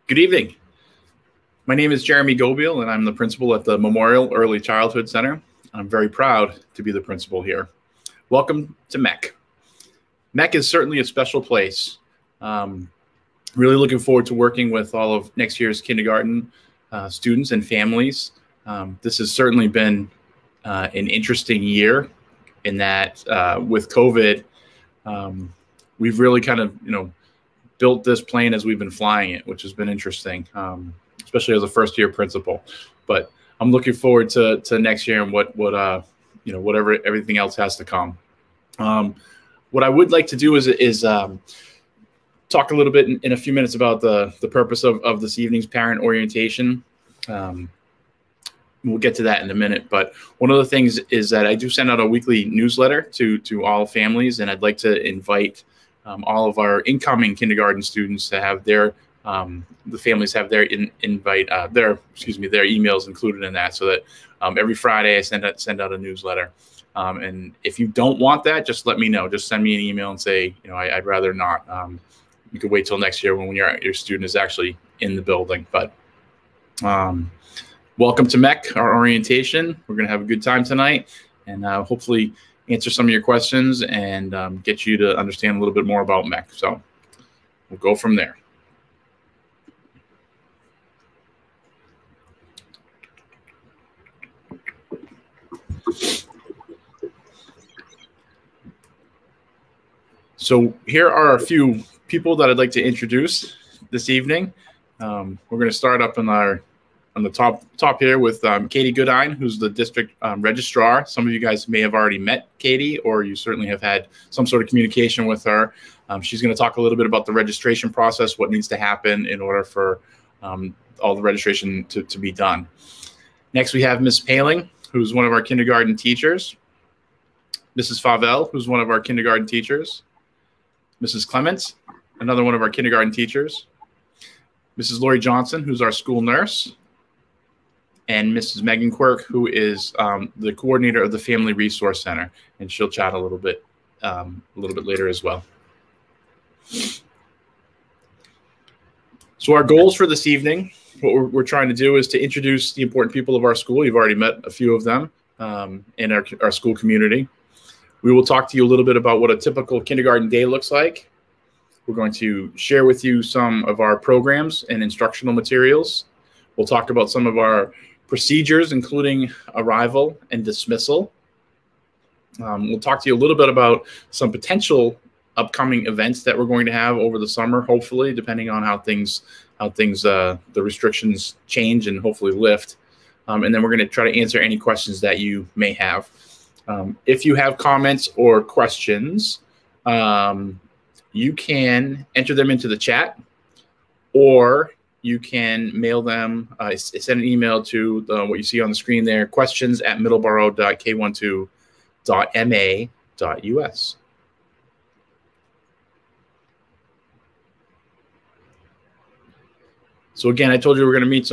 Good evening. My name is Jeremy Gobiel, and I'm the principal at the Memorial Early Childhood Center. I'm very proud to be the principal here. Welcome to MECC. MECC is certainly a special place. Really looking forward to working with all of next year's kindergarten students and families. This has certainly been an interesting year in that with COVID, we've really kind of, built this plane as we've been flying it, which has been interesting, especially as a first-year principal. But I'm looking forward to next year and whatever everything else has to come. What I would like to do is talk a little bit in a few minutes about the purpose of this evening's parent orientation. We'll get to that in a minute. But one of the things is that I do send out a weekly newsletter to all families, and I'd like to invite all of our incoming kindergarten students to have their the families have their their emails included in that, so that every Friday I send out a newsletter. And if you don't want that, just let me know. Just send me an email and say, I'd rather not. You could wait till next year when your student is actually in the building. But welcome to MECC, our orientation. We're going to have a good time tonight, and hopefully answer some of your questions and get you to understand a little bit more about MECC. So we'll go from there. So here are a few people that I'd like to introduce this evening. We're going to start up on the top here with Katie Goodine, who's the district registrar. Some of you guys may have already met Katie, or you certainly have had some sort of communication with her. She's going to talk a little bit about the registration process, what needs to happen in order for all the registration to be done. Next, we have Ms. Paling, who's one of our kindergarten teachers. Mrs. Favell, who's one of our kindergarten teachers. Mrs. Clements, another one of our kindergarten teachers. Mrs. Lori Johnson, who's our school nurse. And Mrs. Megan Quirk, who is the coordinator of the Family Resource Center, and she'll chat a little bit later as well. So our goals for this evening, what we're trying to do is to introduce the important people of our school. You've already met a few of them in our school community. We will talk to you a little bit about what a typical kindergarten day looks like. We're going to share with you some of our programs and instructional materials. We'll talk about some of our procedures, including arrival and dismissal. We'll talk to you a little bit about some potential upcoming events that we're going to have over the summer, hopefully, depending on how the restrictions change and hopefully lift. And then we're going to try to answer any questions that you may have. If you have comments or questions, you can enter them into the chat, or you can mail them, send an email to what you see on the screen there, questions@middleborough.k12.ma.us. So again, I told you we're going to meet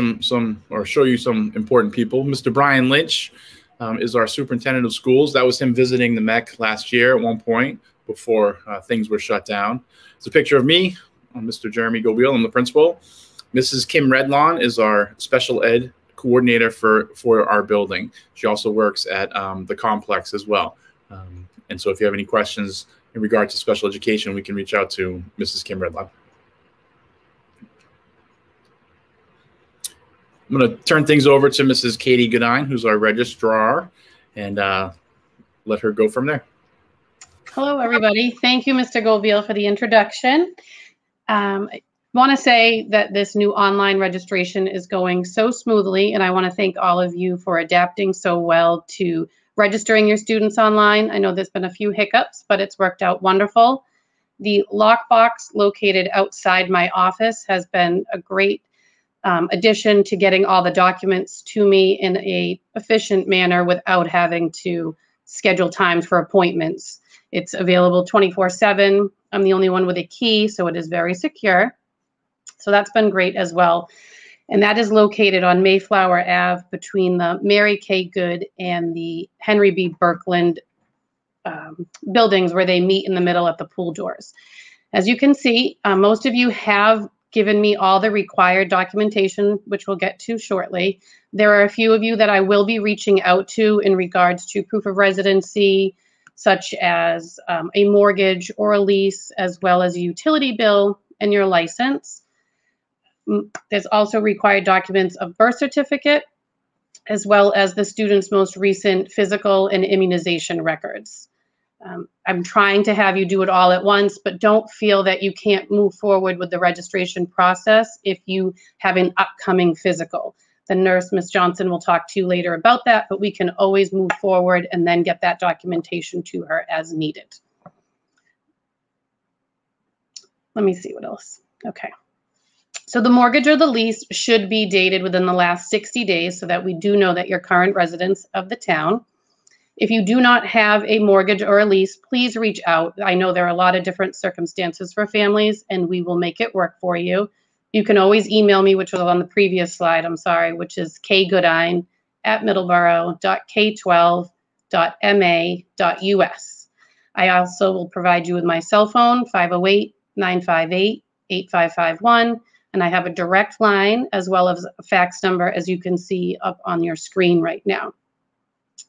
or show you some important people. Mr. Brian Lynch is our superintendent of schools. That was him visiting the MECC last year at one point before things were shut down. It's a picture of me. I'm Mr. Jeremy Gobiel. I'm the principal. Mrs. Kim Redlawn is our special ed coordinator for our building. She also works at the complex as well. And so if you have any questions in regard to special education, we can reach out to Mrs. Kim Redlawn. I'm going to turn things over to Mrs. Katie Goodine, who's our registrar, and let her go from there. Hello, everybody. Thank you, Mr. Gobiel, for the introduction. I want to say that this new online registration is going so smoothly, and I want to thank all of you for adapting so well to registering your students online. I know there's been a few hiccups, but it's worked out wonderful. The lockbox located outside my office has been a great addition to getting all the documents to me in a efficient manner without having to schedule times for appointments. It's available 24/7. I'm the only one with a key, so it is very secure. So that's been great as well. And that is located on Mayflower Ave between the Mary K. Good and the Henry B. Birkeland buildings, where they meet in the middle at the pool doors. As you can see, most of you have given me all the required documentation, which we'll get to shortly. There are a few of you that I will be reaching out to in regards to proof of residency, such as a mortgage or a lease, as well as a utility bill and your license. There's also required documents of birth certificate, as well as the student's most recent physical and immunization records. I'm trying to have you do it all at once, but don't feel that you can't move forward with the registration process if you have an upcoming physical. The nurse, Ms. Johnson, will talk to you later about that, but we can always move forward and then get that documentation to her as needed. Let me see what else. Okay. So the mortgage or the lease should be dated within the last 60 days so that we do know that you're current residents of the town. If you do not have a mortgage or a lease, please reach out. I know there are a lot of different circumstances for families, and we will make it work for you. You can always email me, which was on the previous slide, I'm sorry, which is kgoodine@middleborough.k12.ma.us. I also will provide you with my cell phone, 508-958-8551, and I have a direct line as well as a fax number, as you can see up on your screen right now.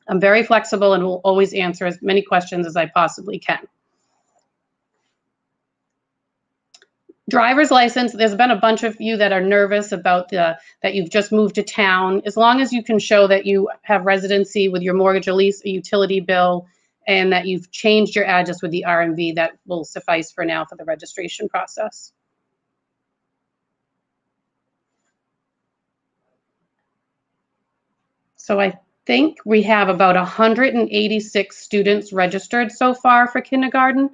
I'm very flexible and will always answer as many questions as I possibly can. Driver's license, there's been a bunch of you that are nervous about that you've just moved to town. As long as you can show that you have residency with your mortgage or lease, a utility bill, and that you've changed your address with the RMV, that will suffice for now for the registration process. So I think we have about 186 students registered so far for kindergarten,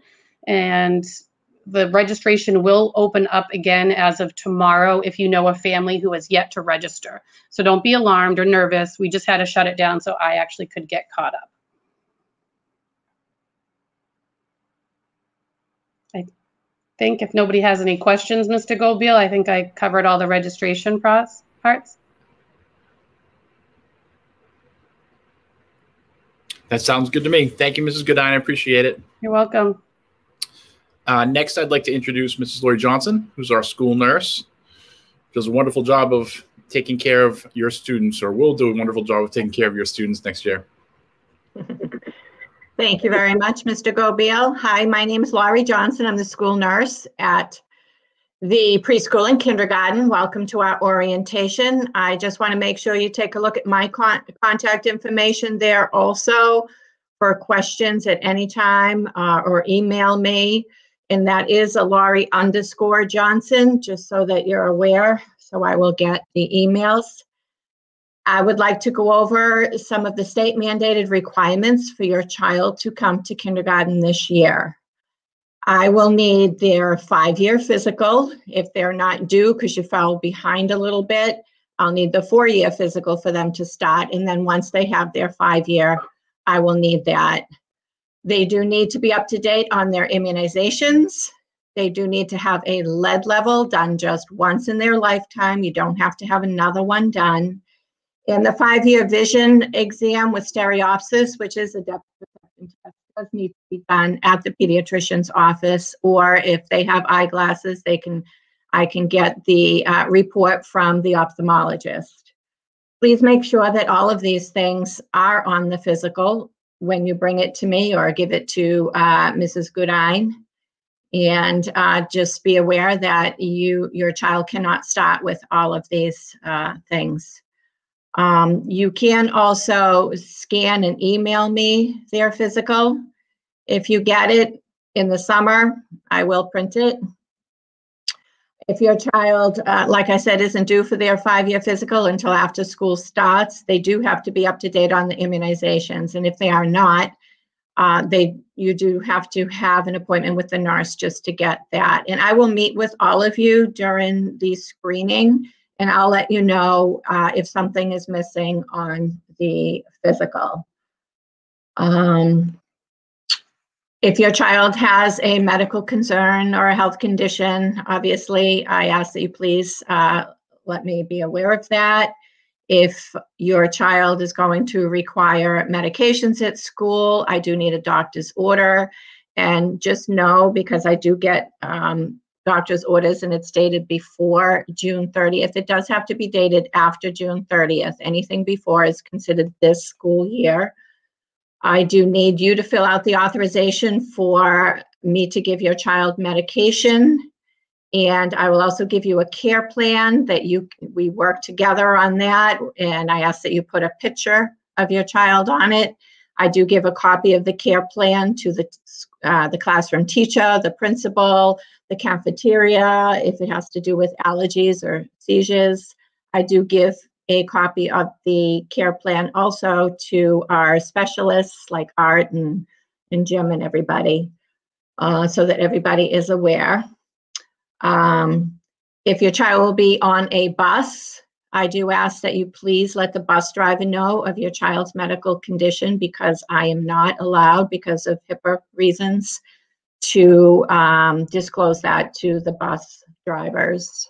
and the registration will open up again as of tomorrow if you know a family who has yet to register. So don't be alarmed or nervous. We just had to shut it down so I actually could get caught up. I think if nobody has any questions, Mr. Goldbeal, I think I covered all the registration parts. That sounds good to me. Thank you, Mrs. Goodine. I appreciate it. You're welcome. Next, I'd like to introduce Mrs. Lori Johnson, who's our school nurse. Does a wonderful job of taking care of your students, or will do a wonderful job of taking care of your students next year. Thank you very much, Mr. Goldbeal. Hi, my name is Lori Johnson. I'm the school nurse at the preschool and kindergarten. Welcome to our orientation. I just want to make sure you take a look at my contact information there also for questions at any time, or email me. And that is a Lori_Johnson, just so that you're aware. So I will get the emails. I would like to go over some of the state mandated requirements for your child to come to kindergarten this year. I will need their 5-year physical. If they're not due because you fell behind a little bit, I'll need the 4-year physical for them to start. And then once they have their 5-year, I will need that. They do need to be up to date on their immunizations. They do need to have a lead level done just once in their lifetime. You don't have to have another one done. And the 5-year vision exam with stereopsis, which is a depth perception test, does need to be done at the pediatrician's office, or if they have eyeglasses, I can get the report from the ophthalmologist. Please make sure that all of these things are on the physical when you bring it to me or give it to Mrs. Goodine. And just be aware that your child cannot start with all of these things. You can also scan and email me their physical. If you get it in the summer, I will print it. If your child, like I said, isn't due for their 5-year physical until after school starts, they do have to be up to date on the immunizations. And if they are not, you do have to have an appointment with the nurse just to get that. And I will meet with all of you during the screening, and I'll let you know if something is missing on the physical. If your child has a medical concern or a health condition, obviously, I ask that you please let me be aware of that. If your child is going to require medications at school, I do need a doctor's order. And just know, because I do get doctor's orders and it's dated before June 30th. It does have to be dated after June 30th. Anything before is considered this school year. I do need you to fill out the authorization for me to give your child medication. And I will also give you a care plan that we work together on that. And I ask that you put a picture of your child on it. I do give a copy of the care plan to the classroom teacher, the principal, the cafeteria, if it has to do with allergies or seizures. I do give a copy of the care plan also to our specialists like Art and Jim and everybody, so that everybody is aware. If your child will be on a bus, I do ask that you please let the bus driver know of your child's medical condition, because I am not allowed, because of HIPAA reasons, to disclose that to the bus drivers.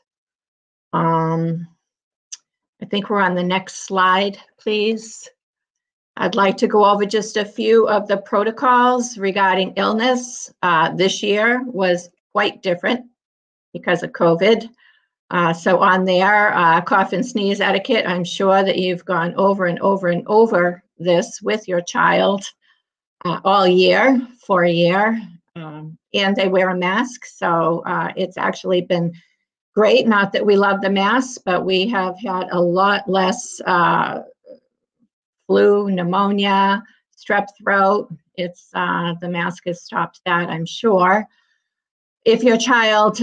I think we're on the next slide, please. I'd like to go over just a few of the protocols regarding illness. This year was quite different because of COVID. So on there, cough and sneeze etiquette, I'm sure that you've gone over and over and over this with your child all year, for a year, and they wear a mask. So it's actually been great. Not that we love the masks, but we have had a lot less flu, pneumonia, strep throat. It's the mask has stopped that, I'm sure. If your child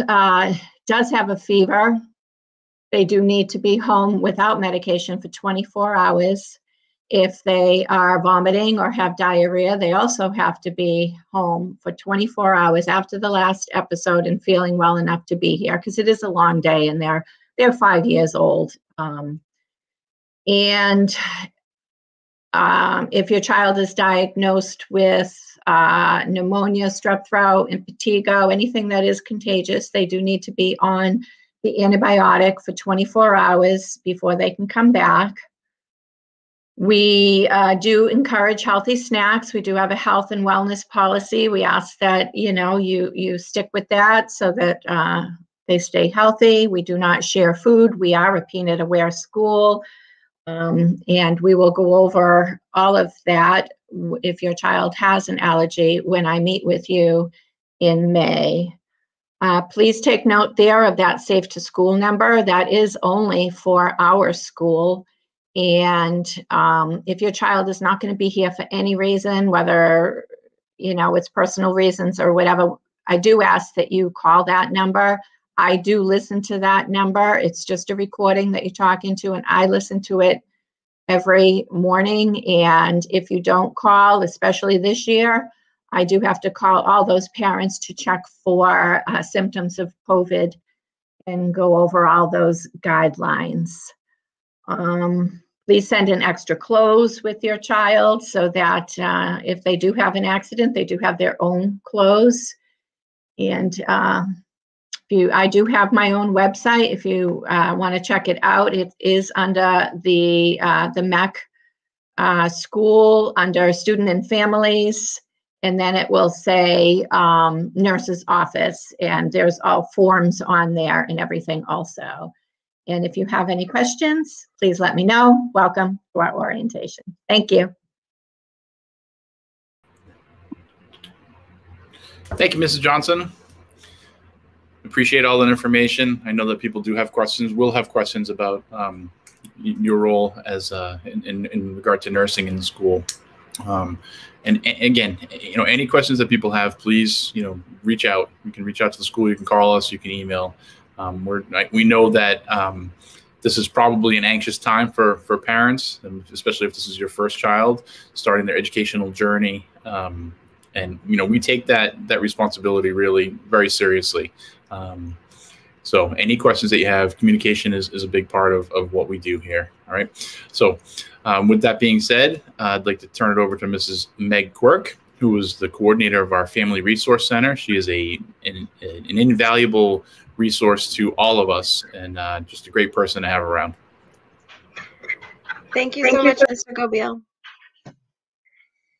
does have a fever, they do need to be home without medication for 24 hours. If they are vomiting or have diarrhea, they also have to be home for 24 hours after the last episode and feeling well enough to be here, because it is a long day and they're 5 years old. If your child is diagnosed with pneumonia, strep throat, impetigo, anything that is contagious, they do need to be on the antibiotic for 24 hours before they can come back. We do encourage healthy snacks. We do have a health and wellness policy. We ask that you stick with that so that they stay healthy. We do not share food. We are a peanut-aware school. And we will go over all of that if your child has an allergy when I meet with you in May. Please take note there of that Safe to School number. That is only for our school. And if your child is not going to be here for any reason, whether it's personal reasons or whatever, I do ask that you call that number. I do listen to that number. It's just a recording that you're talking to, and I listen to it every morning. And if you don't call, especially this year, I do have to call all those parents to check for symptoms of COVID and go over all those guidelines. Please send in extra clothes with your child so that if they do have an accident, they do have their own clothes. And I do have my own website. If you want to check it out, it is under the MECC school, under student and families, and then it will say nurse's office, and there's all forms on there and everything also. And if you have any questions, please let me know. Welcome to our orientation. Thank you. Thank you, Mrs. Johnson. Appreciate all that information. I know that people do have questions, will have questions about your role as in regard to nursing in school. And again, any questions that people have, please, reach out. You can reach out to the school. You can call us. You can email. We know that this is probably an anxious time for parents, and especially if this is your first child starting their educational journey. And we take that responsibility really very seriously. So any questions that you have, communication is a big part of what we do here. All right. So with that being said, I'd like to turn it over to Mrs. Meg Quirk, who is the coordinator of our Family Resource Center. She is an invaluable resource to all of us, and just a great person to have around. Thank you so much, Mr. Gobiel.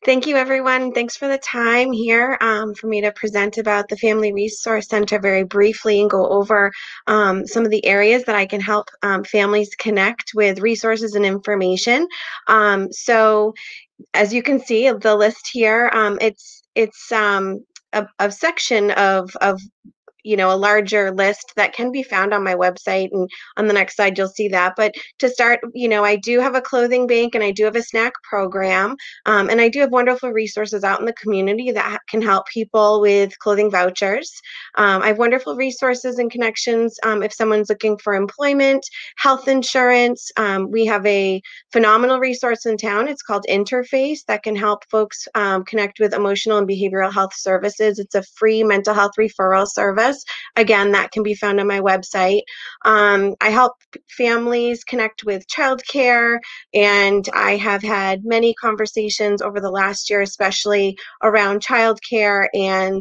Thank you, everyone. Thanks for the time here for me to present about the Family Resource Center very briefly and go over some of the areas that I can help families connect with resources and information. So as you can see, the list here, it's a section of a larger list that can be found on my website, and on the next slide you'll see that. But to start, I do have a clothing bank and I do have a snack program, and I do have wonderful resources out in the community that can help people with clothing vouchers. I have wonderful resources and connections if someone's looking for employment, health insurance. We have a phenomenal resource in town. It's called Interface that can help folks connect with emotional and behavioral health services. It's a free mental health referral service. Again, that can be found on my website. I help families connect with childcare, and I have had many conversations over the last year, especially around childcare and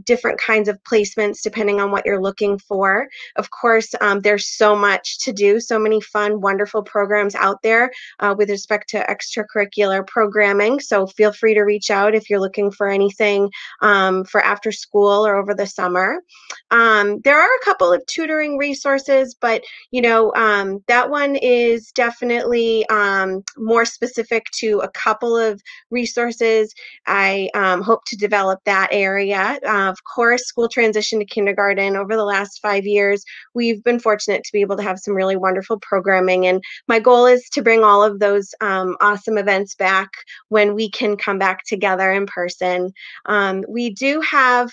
different kinds of placements depending on what you're looking for. Of course, there's so much to do, so many fun, wonderful programs out there with respect to extracurricular programming. So feel free to reach out if you're looking for anything for after school or over the summer. There are a couple of tutoring resources, but that one is definitely more specific to a couple of resources. I hope to develop that area. Of course, school transition to kindergarten. Over the last 5 years, we've been fortunate to be able to have some really wonderful programming, and my goal is to bring all of those awesome events back when we can come back together in person. We do have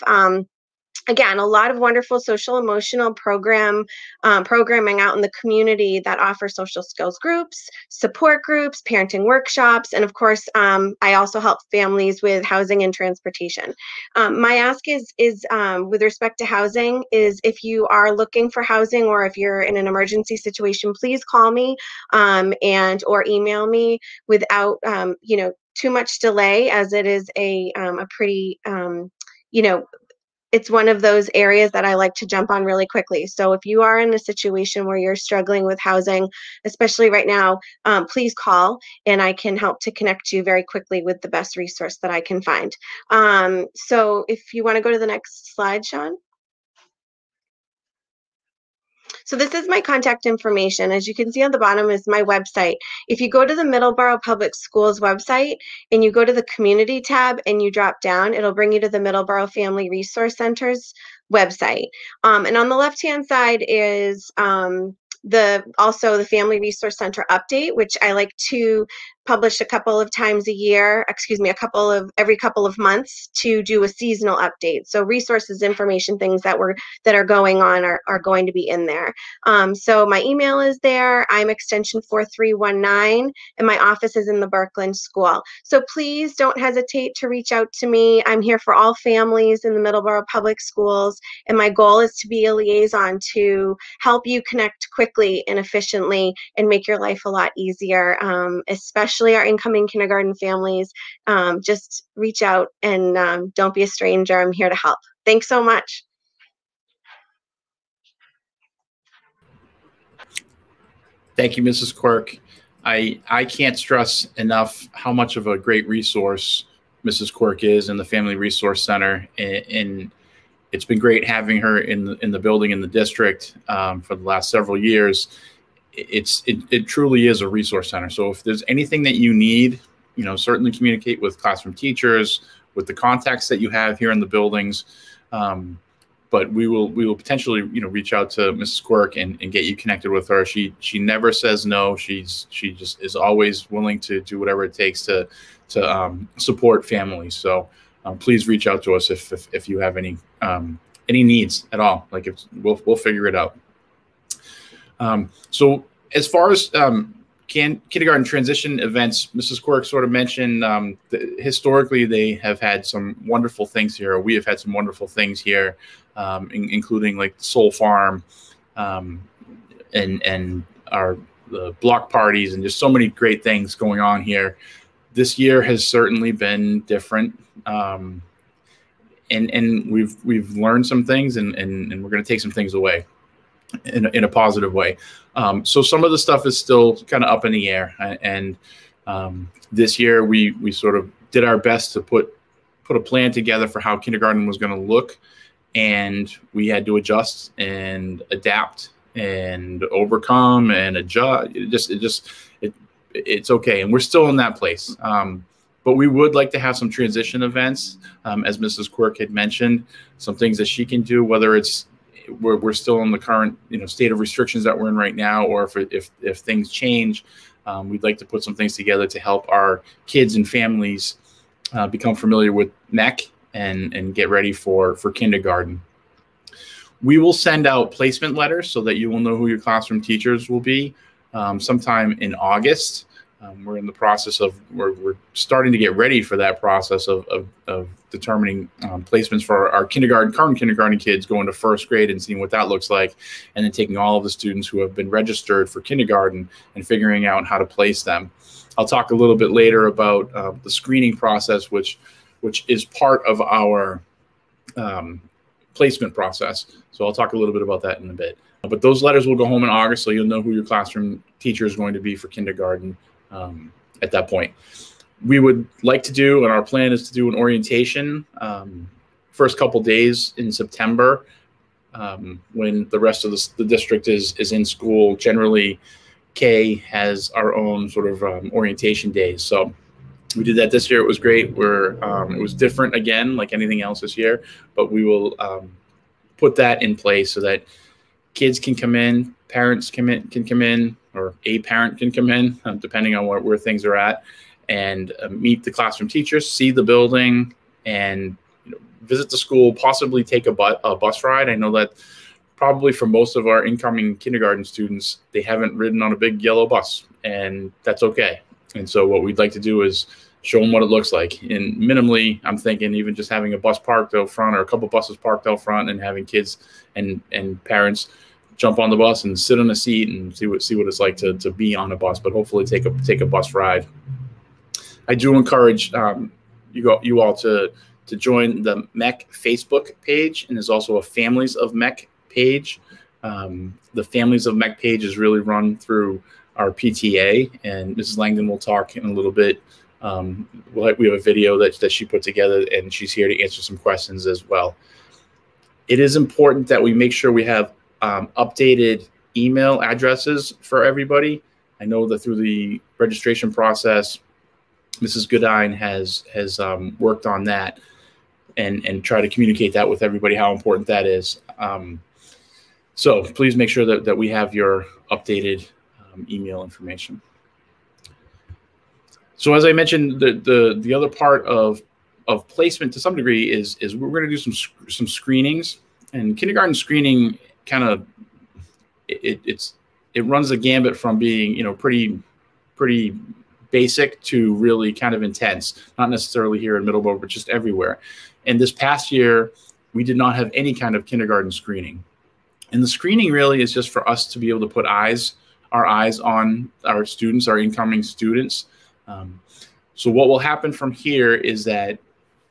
again, a lot of wonderful social emotional programming out in the community that offer social skills groups, support groups, parenting workshops, and of course, I also help families with housing and transportation. My ask is with respect to housing is if you are looking for housing or if you're in an emergency situation, please call me or email me without too much delay, as it is a pretty it's one of those areas that I like to jump on really quickly. So if you are in a situation where you're struggling with housing, especially right now, please call and I can help to connect you very quickly with the best resource that I can find. So if you want to go to the next slide, Sean. So this is my contact information. As you can see on the bottom is my website. If you go to the Middleborough Public Schools website and you go to the community tab and you drop down, it'll bring you to the Middleborough Family Resource Center's website. And on the left-hand side is also the Family Resource Center update, which I like to publish a couple of times a year, every couple of months to do a seasonal update. So resources, information, things that are going on are going to be in there. So my email is there. I'm extension 4319 and my office is in the Berkland School. So please don't hesitate to reach out to me. I'm here for all families in the Middleborough Public Schools, and my goal is to be a liaison to help you connect quickly and efficiently and make your life a lot easier, especially our incoming kindergarten families. Just reach out and don't be a stranger. I'm here to help. Thanks so much. Thank you, Mrs. Quirk. I can't stress enough how much of a great resource Mrs. Quirk is in the Family Resource Center, and it's been great having her in the building in the district for the last several years. It truly is a resource center. So if there's anything that you need, certainly communicate with classroom teachers, with the contacts that you have here in the buildings. But we will potentially, reach out to Mrs. Quirk and get you connected with her. She never says no. She just is always willing to do whatever it takes to support families. So please reach out to us if you have any needs at all. Like we'll figure it out. So as far as kindergarten transition events, Mrs. Quirk sort of mentioned historically they have had some wonderful things here. We have had some wonderful things here, including like Soul Farm and the block parties and just so many great things going on here. This year has certainly been different. And we've learned some things and we're going to take some things away in a positive way. So some of the stuff is still kind of up in the air. And this year we sort of did our best to put a plan together for how kindergarten was going to look, and we had to adjust and adapt and overcome and adjust. It's okay, and we're still in that place. But we would like to have some transition events, as Mrs. Quirk had mentioned, some things that she can do, whether it's we're still in the current state of restrictions that we're in right now, or if things change, we'd like to put some things together to help our kids and families become familiar with MECC and get ready for kindergarten. We will send out placement letters so that you will know who your classroom teachers will be sometime in August. We're in the process of, we're starting to get ready for that process of determining placements for our current kindergarten kids going to first grade and seeing what that looks like, and then taking all of the students who have been registered for kindergarten and figuring out how to place them. I'll talk a little bit later about the screening process, which is part of our placement process. So I'll talk a little bit about that in a bit. But those letters will go home in August, so you'll know who your classroom teacher is going to be for kindergarten at that point. We would like to do, and our plan is to do an orientation first couple days in September when the rest of the district is in school. Generally, K has our own sort of orientation days. So we did that this year. It was great. It was different again, like anything else this year, but we will put that in place so that kids can come in, parents can come in, or a parent can come in, depending on where things are at, and meet the classroom teachers, see the building, and visit the school, possibly take a bus ride. I know that probably for most of our incoming kindergarten students, they haven't ridden on a big yellow bus, and that's okay. And so what we'd like to do is show them what it looks like. And minimally, I'm thinking even just having a bus parked out front, or a couple buses parked out front, and having kids and parents jump on the bus and sit on a seat and see what it's like to be on a bus, but hopefully take a bus ride. I do encourage you all to join the MECC Facebook page, and there's also a Families of MECC page. The Families of MECC page is really run through our PTA, and Mrs. Langdon will talk in a little bit. We have a video that she put together, and she's here to answer some questions as well. It is important that we make sure we have updated email addresses for everybody. I know that through the registration process, Mrs. Goodine has worked on that and try to communicate that with everybody, how important that is. So please make sure that we have your updated email information. So as I mentioned, the other part of placement to some degree is we're going to do some screenings, and kindergarten screening kind of it runs the gambit from being pretty basic to really kind of intense, not necessarily here in Middleborough, but just everywhere. And this past year, we did not have any kind of kindergarten screening. And the screening really is just for us to be able to put our eyes on our students, our incoming students. So what will happen from here is that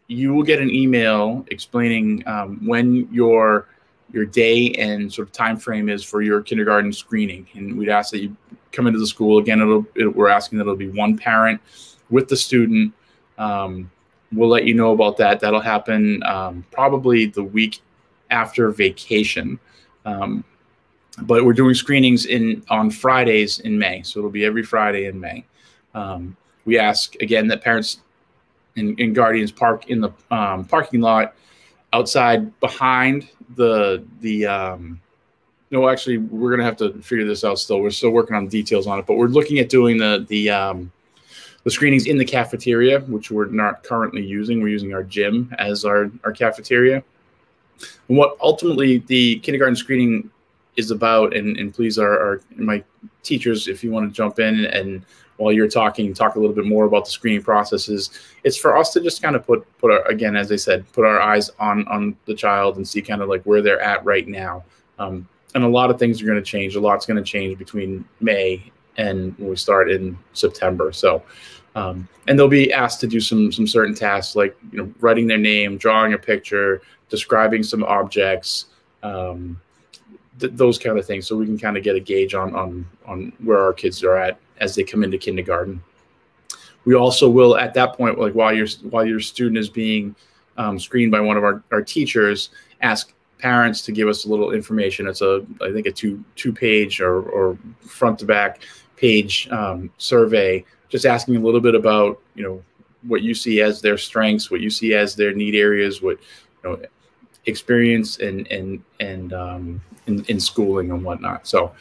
you will get an email explaining when your day and sort of time frame is for your kindergarten screening, and we'd ask that you come into the school. Again, we're asking that it'll be one parent with the student. We'll let you know about that. That'll happen probably the week after vacation. But we're doing screenings on Fridays in May, so it'll be every Friday in May. We ask again that parents and guardians park in the parking lot outside behind no, actually, we're going to have to figure this out still. We're still working on details on it, but we're looking at doing the screenings in the cafeteria, which we're not currently using. We're using our gym as our cafeteria. And what ultimately the kindergarten screening is about, and please my teachers, if you want to jump in and while you're talking, talk a little bit more about the screening processes. It's for us to just kind of put again, as I said, put our eyes on the child and see kind of like where they're at right now. And a lot of things are going to change. A lot's going to change between May and when we start in September. So, and they'll be asked to do some certain tasks like writing their name, drawing a picture, describing some objects, those kind of things, so we can kind of get a gauge on where our kids are at as they come into kindergarten. We also will, at that point, like while your student is being screened by one of our teachers, ask parents to give us a little information. It's I think a two-page or front to back page survey, just asking a little bit about, what you see as their strengths, what you see as their need areas, what, experience in schooling and whatnot. So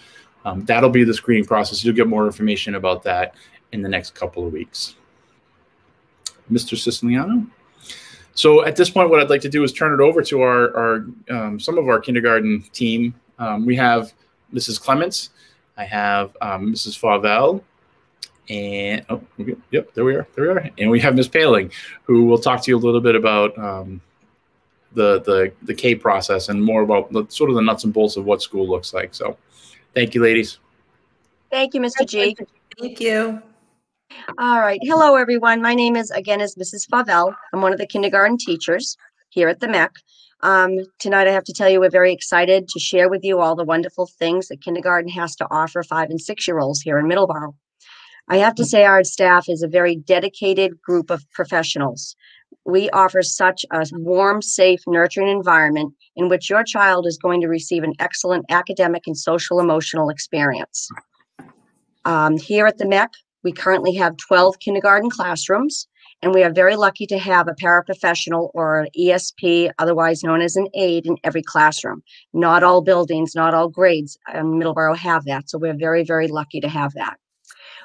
that'll be the screening process. You'll get more information about that in the next couple of weeks. Mr. Siciliano? So at this point, what I'd like to do is turn it over to our some of our kindergarten team. We have Mrs. Clements. I have Mrs. Favell. And yep, there we are. And we have Ms. Paling, who will talk to you a little bit about the K process and more about sort of the nuts and bolts of what school looks like. So thank you, ladies. Thank you, Mr. G. Thank you. All right. Hello, everyone. My name is Mrs. Favell. I'm one of the kindergarten teachers here at the MECC. Tonight, I have to tell you, we're very excited to share with you all the wonderful things that kindergarten has to offer 5- and 6-year-olds here in Middleborough. I have to say our staff is a very dedicated group of professionals. We offer such a warm, safe, nurturing environment in which your child is going to receive an excellent academic and social emotional experience. Here at the MECC, we currently have 12 kindergarten classrooms, and we are very lucky to have a paraprofessional or an ESP, otherwise known as an aide, in every classroom. Not all buildings, not all grades in Middleborough have that, so we're very, very lucky to have that.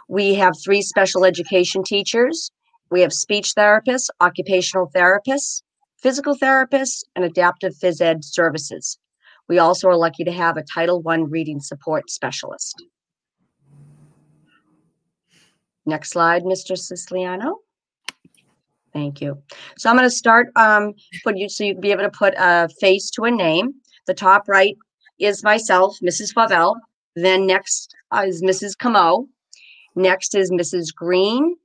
We have 3 special education teachers. We have speech therapists, occupational therapists, physical therapists, and adaptive phys ed services. We also are lucky to have a Title I reading support specialist. Next slide, Mr. Siciliano. Thank you. So I'm going to start so you can be able to put a face to a name. The top right is myself, Mrs. Favell. Then next is Mrs. Camo. Next is Mrs. Green.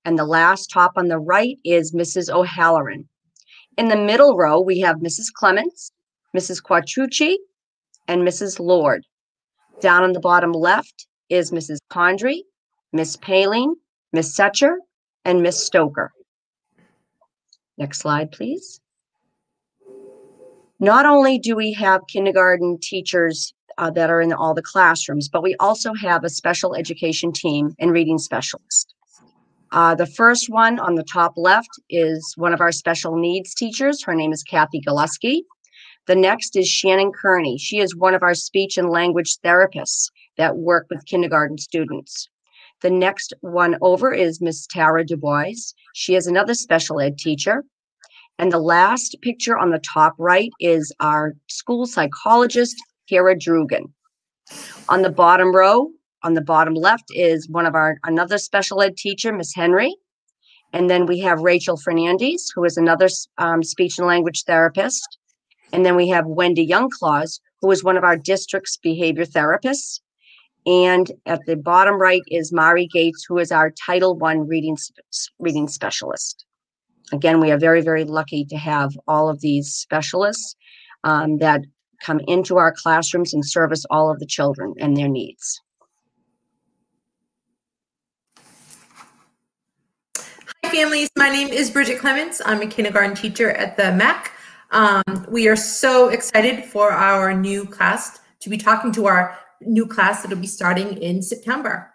And the last top on the right is Mrs. O'Halloran. In the middle row, we have Mrs. Clements, Mrs. Quattrucci, and Mrs. Lord. Down on the bottom left is Mrs. Condry, Miss Paling, Miss Setcher, and Miss Stoker. Next slide, please. Not only do we have kindergarten teachers that are in all the classrooms, but we also have a special education team and reading specialist. The first one on the top left is one of our special needs teachers. Her name is Kathy Gillespie. The next is Shannon Kearney. She is one of our speech and language therapists that work with kindergarten students. The next one over is Miss Tara Dubois. She is another special ed teacher. And the last picture on the top right is our school psychologist, Kara Drugan. On the bottom row, on the bottom left is another special ed teacher, Miss Henry. And then we have Rachel Fernandez, who is another speech and language therapist. And then we have Wendy Youngclaws, who is one of our district's behavior therapists. And at the bottom right is Mari Gates, who is our Title I reading specialist. Again, we are very, very lucky to have all of these specialists that come into our classrooms and service all of the children and their needs. Hi, families. My name is Bridget Clements. I'm a kindergarten teacher at the MECC. We are so excited for our new class, to be talking to our new class that'll be starting in September.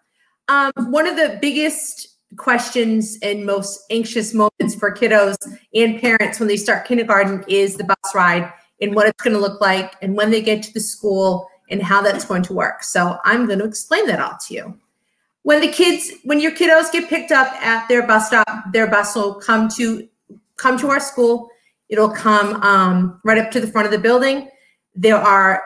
One of the biggest questions and most anxious moments for kiddos and parents when they start kindergarten is the bus ride and what it's going to look like and when they get to the school and how that's going to work. So I'm going to explain that all to you. When your kiddos get picked up at their bus stop, their bus will come to our school. It'll come right up to the front of the building. There are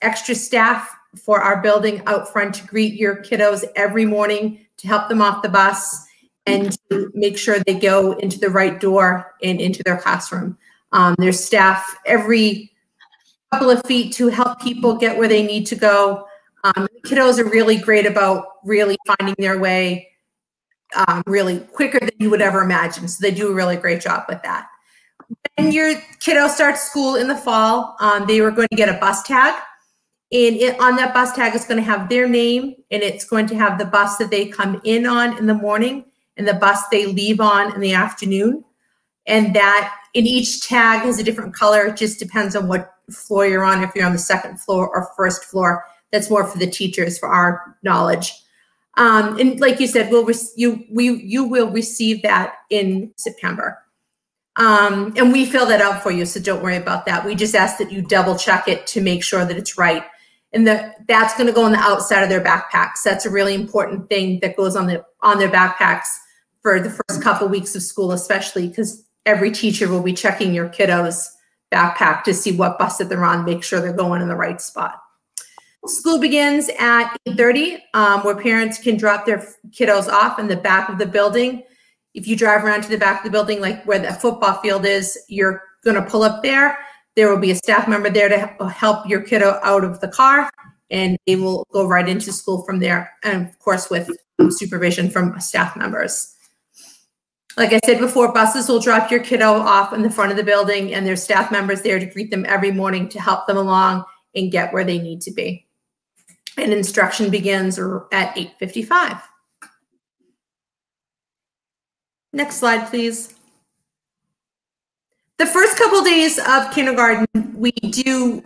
extra staff for our building out front to greet your kiddos every morning, to help them off the bus and to make sure they go into the right door and into their classroom. There's staff every couple of feet to help people get where they need to go. The kiddos are really great about really finding their way really quicker than you would ever imagine. So they do a really great job with that. When your kiddo starts school in the fall, they are going to get a bus tag. And on that bus tag is going to have their name, and it's going to have the bus that they come in on in the morning, and the bus they leave on in the afternoon. And that in each tag has a different color. It just depends on what floor you're on, if you're on the second floor or first floor. That's more for the teachers, for our knowledge. And like you said, you will receive that in September. And we fill that out for you, so don't worry about that. We just ask that you double check it to make sure that it's right. And that's going to go on the outside of their backpacks. That's a really important thing that goes on their backpacks for the first couple weeks of school, especially because every teacher will be checking your kiddo's backpack to see what bus that they're on, make sure they're going in the right spot. School begins at 8:30, where parents can drop their kiddos off in the back of the building. If you drive around to the back of the building, like where the football field is, you're going to pull up there. There will be a staff member there to help your kiddo out of the car, and they will go right into school from there, and of course with supervision from staff members. Like I said before, buses will drop your kiddo off in the front of the building, and there's staff members there to greet them every morning to help them along and get where they need to be. And instruction begins at 8:55. Next slide, please. The first couple days of kindergarten, we do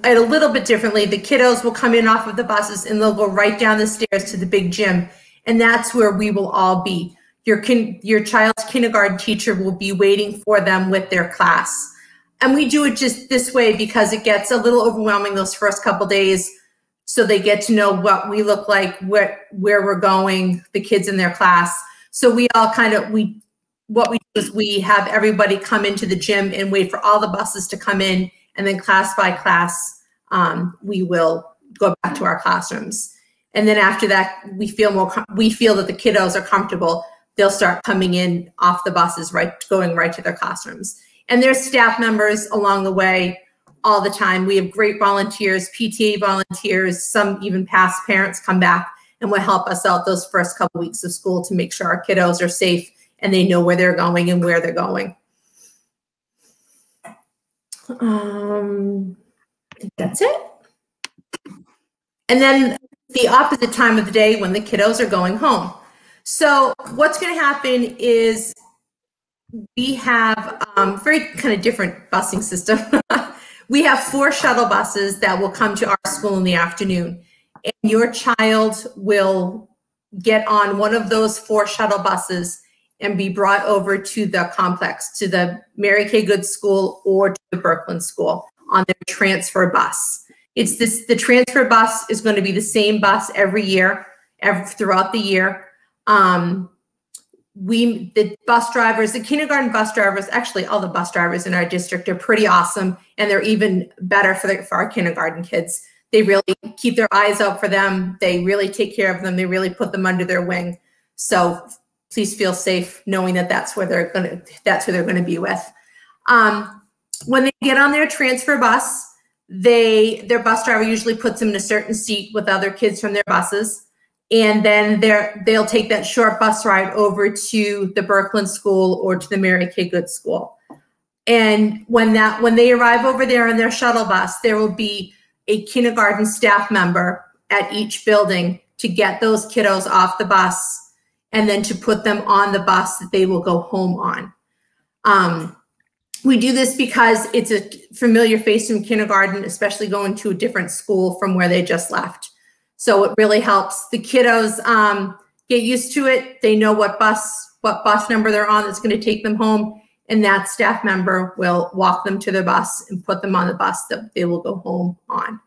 it a little bit differently. The kiddos will come in off of the buses and they'll go right down the stairs to the big gym. And that's where we will all be. Your child's kindergarten teacher will be waiting for them with their class. And we do it just this way because it gets a little overwhelming those first couple days. So they get to know what we look like, where we're going, the kids in their class. So we all what we do is we have everybody come into the gym and wait for all the buses to come in, and then class by class, we will go back to our classrooms. And then after that, we feel that the kiddos are comfortable. They'll start coming in off the buses, going right to their classrooms. And there's staff members along the way all the time. We have great volunteers, PTA volunteers, some even past parents come back and will help us out those first couple weeks of school to make sure our kiddos are safe and they know where they're going and where they're going. I think that's it. And then the opposite time of the day when the kiddos are going home. So what's going to happen is we have very kind of different busing system. We have 4 shuttle buses that will come to our school in the afternoon. And your child will get on one of those 4 shuttle buses and be brought over to the complex, to the Mary Kay Good School or to the Berkland School on their transfer bus. The transfer bus is going to be the same bus every year, throughout the year. The bus drivers, the kindergarten bus drivers, actually all the bus drivers in our district are pretty awesome, and they're even better for our kindergarten kids. They really keep their eyes out for them. They really take care of them. They really put them under their wing. So please feel safe knowing that that's who they're going to be with. When they get on their transfer bus, their bus driver usually puts them in a certain seat with other kids from their buses. And then they'll take that short bus ride over to the Berkland School or to the Mary Kay Good School. And when they arrive over there in their shuttle bus, there will be a kindergarten staff member at each building to get those kiddos off the bus and then to put them on the bus that they will go home on. We do this because it's a familiar face in kindergarten, especially going to a different school from where they just left. So it really helps the kiddos get used to it. They know what bus number they're on that's going to take them home, and that staff member will walk them to their bus and put them on the bus that they will go home on.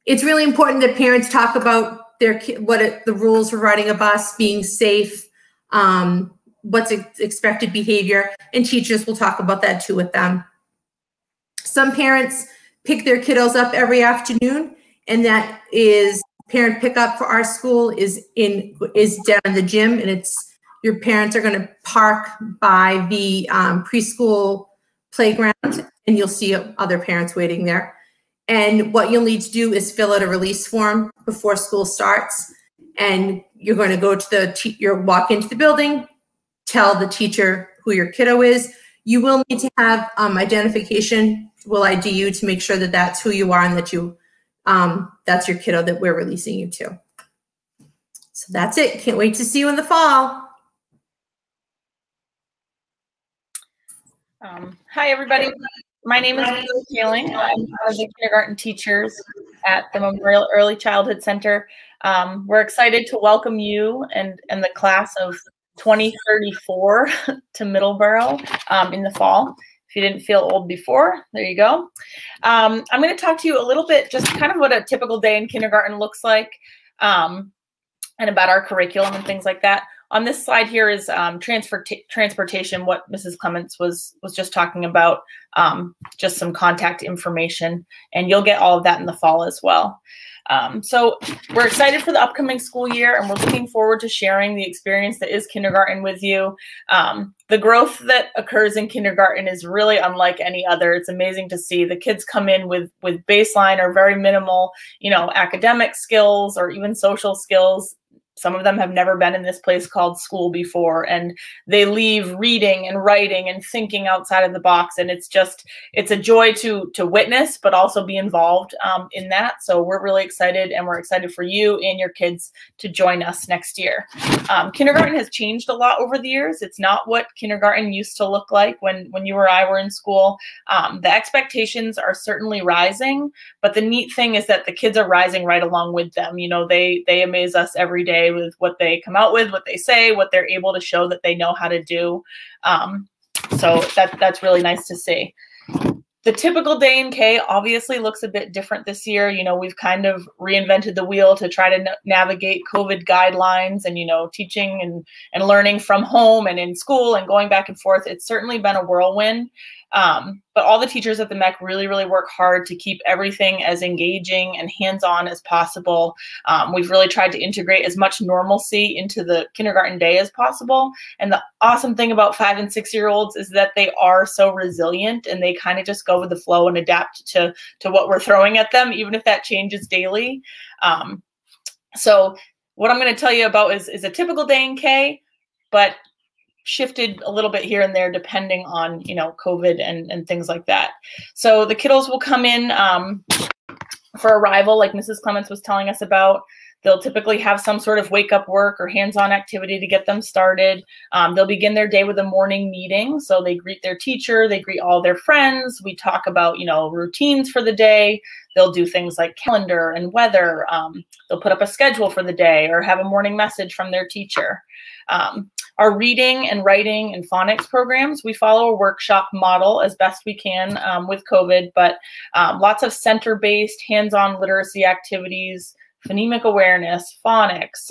It's really important that parents talk about the rules for riding a bus, being safe, what's expected behavior, and teachers will talk about that too with them. Some parents pick their kiddos up every afternoon, and that is parent pickup for our school is down in the gym, and your parents are going to park by the preschool playground, and you'll see other parents waiting there. And what you'll need to do is fill out a release form before school starts, and you're going to go to walk into the building, tell the teacher who your kiddo is. You will need to have identification. We'll ID you to make sure that that's who you are and that that's your kiddo that we're releasing you to. So that's it. Can't wait to see you in the fall. Hi, everybody. My name is Julie Kaling. I'm one of the kindergarten teachers at the Memorial Early Childhood Center. We're excited to welcome you and the class of 2034 to Middleborough in the fall. If you didn't feel old before, there you go. I'm going to talk to you a little bit, just kind of what a typical day in kindergarten looks like, and about our curriculum and things like that. On this slide here is transportation, what Mrs. Clements was just talking about, just some contact information, and you'll get all of that in the fall as well. So we're excited for the upcoming school year, and we're looking forward to sharing the experience that is kindergarten with you. The growth that occurs in kindergarten is really unlike any other. It's amazing to see the kids come in with baseline or very minimal, academic skills or even social skills. Some of them have never been in this place called school before, and they leave reading and writing and thinking outside of the box. And it's a joy to witness, but also be involved in that. So we're really excited, and we're excited for you and your kids to join us next year. Kindergarten has changed a lot over the years. It's not what kindergarten used to look like when you or I were in school. The expectations are certainly rising, but the neat thing is that the kids are rising right along with them. They amaze us every day with what they come out with, what they say, what they're able to show that they know how to do. So that's really nice to see. The typical day in K obviously looks a bit different this year. We've kind of reinvented the wheel to try to navigate COVID guidelines and, teaching and learning from home and in school and going back and forth. It's certainly been a whirlwind. But all the teachers at the MECC really, really work hard to keep everything as engaging and hands-on as possible. We've really tried to integrate as much normalcy into the kindergarten day as possible. And the awesome thing about 5- and 6-year-olds is that they are so resilient, and they kind of just go with the flow and adapt to what we're throwing at them, even if that changes daily. So what I'm going to tell you about is a typical day in K, but shifted a little bit here and there depending on COVID and things like that. So the kiddos will come in for arrival, like Mrs. Clements was telling us about. They'll typically have some sort of wake up work or hands-on activity to get them started. They'll begin their day with a morning meeting. So they greet their teacher, they greet all their friends. We talk about routines for the day. They'll do things like calendar and weather. They'll put up a schedule for the day or have a morning message from their teacher. Our reading and writing and phonics programs, we follow a workshop model as best we can with COVID, but lots of center-based hands-on literacy activities, phonemic awareness, phonics,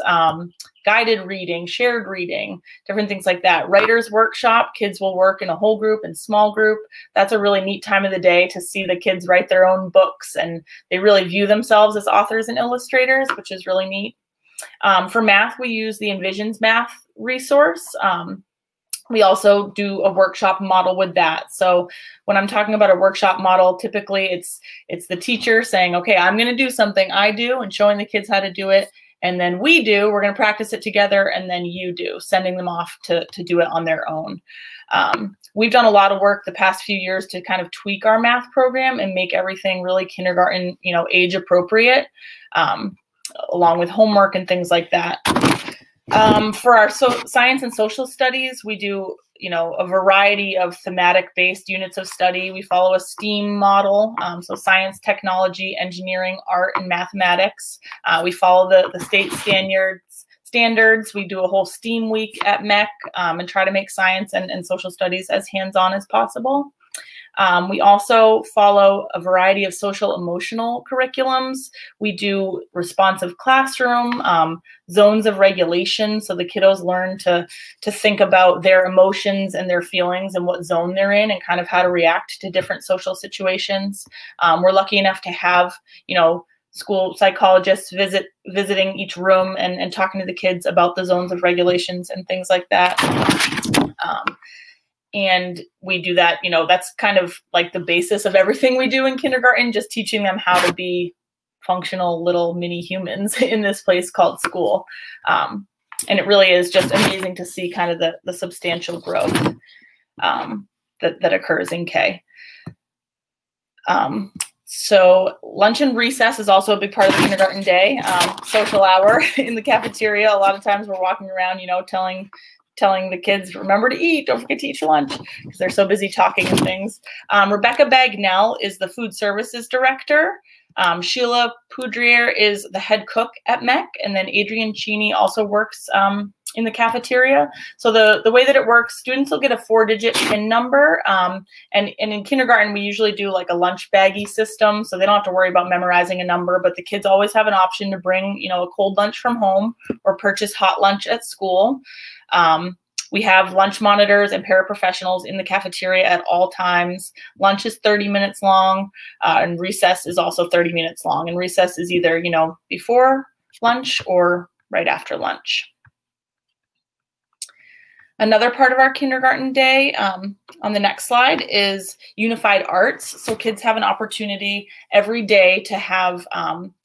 guided reading, shared reading, different things like that. Writers workshop, kids will work in a whole group and small group. That's a really neat time of the day to see the kids write their own books, and they really view themselves as authors and illustrators, which is really neat. For math, we use the Envisions math resource. We also do a workshop model with that. So when I'm talking about a workshop model, typically it's the teacher saying, okay, I'm going to do something I do, and showing the kids how to do it. And then we're going to practice it together, and then you do, sending them off to do it on their own. We've done a lot of work the past few years to kind of tweak our math program and make everything really kindergarten, age appropriate, along with homework and things like that. For our science and social studies, we do, a variety of thematic-based units of study. We follow a STEAM model, so science, technology, engineering, art, and mathematics. We follow the state standards. We do a whole STEAM week at MECC and try to make science and social studies as hands-on as possible. We also follow a variety of social emotional curriculums. We do responsive classroom, zones of regulation, so the kiddos learn to think about their emotions and their feelings and what zone they're in and kind of how to react to different social situations. We're lucky enough to have, school psychologists visiting each room and talking to the kids about the zones of regulations and things like that. And we do that, that's kind of like the basis of everything we do in kindergarten, just teaching them how to be functional little mini humans in this place called school. And it really is just amazing to see kind of the substantial growth that occurs in K. So lunch and recess is also a big part of the kindergarten day. Social hour in the cafeteria. A lot of times we're walking around, telling telling the kids, remember to eat, don't forget to eat your lunch, because they're so busy talking and things. Rebecca Bagnell is the food services director. Sheila Poudrier is the head cook at MECC, and then Adrian Cheney also works in the cafeteria. So the way that it works, students will get a 4-digit PIN number, and in kindergarten we usually do like a lunch baggie system, so they don't have to worry about memorizing a number, but the kids always have an option to bring, you know, a cold lunch from home or purchase hot lunch at school. We have lunch monitors and paraprofessionals in the cafeteria at all times. Lunch is 30 minutes long, and recess is also 30 minutes long. And recess is either, you know, before lunch or right after lunch. Another part of our kindergarten day on the next slide is unified arts. So kids have an opportunity every day to have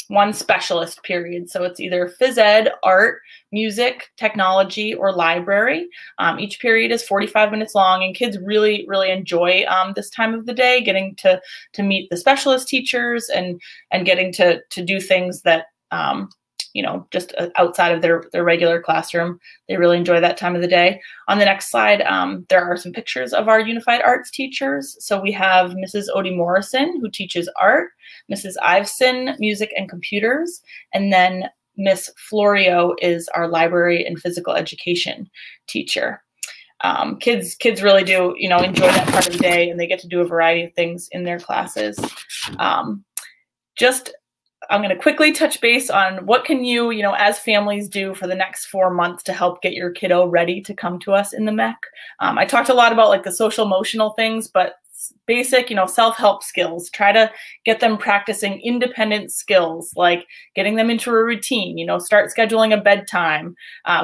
one specialist period. So it's either phys ed, art, music, technology, or library. Each period is 45 minutes long, and kids really, really enjoy this time of the day, getting to meet the specialist teachers and getting to do things that, you know, just outside of their regular classroom. They really enjoy that time of the day. On the next slide, there are some pictures of our unified arts teachers. So we have Mrs. Odie Morrison, who teaches art, Mrs. Iveson, music and computers, and then Miss Florio is our library and physical education teacher. Kids really do, you know, enjoy that part of the day, and they get to do a variety of things in their classes. I'm going to quickly touch base on what can you know, as families do for the next 4 months to help get your kiddo ready to come to us in the MECC. I talked a lot about like the social emotional things, but basic, you know, self-help skills. Try to get them practicing independent skills, like getting them into a routine, you know, start scheduling a bedtime.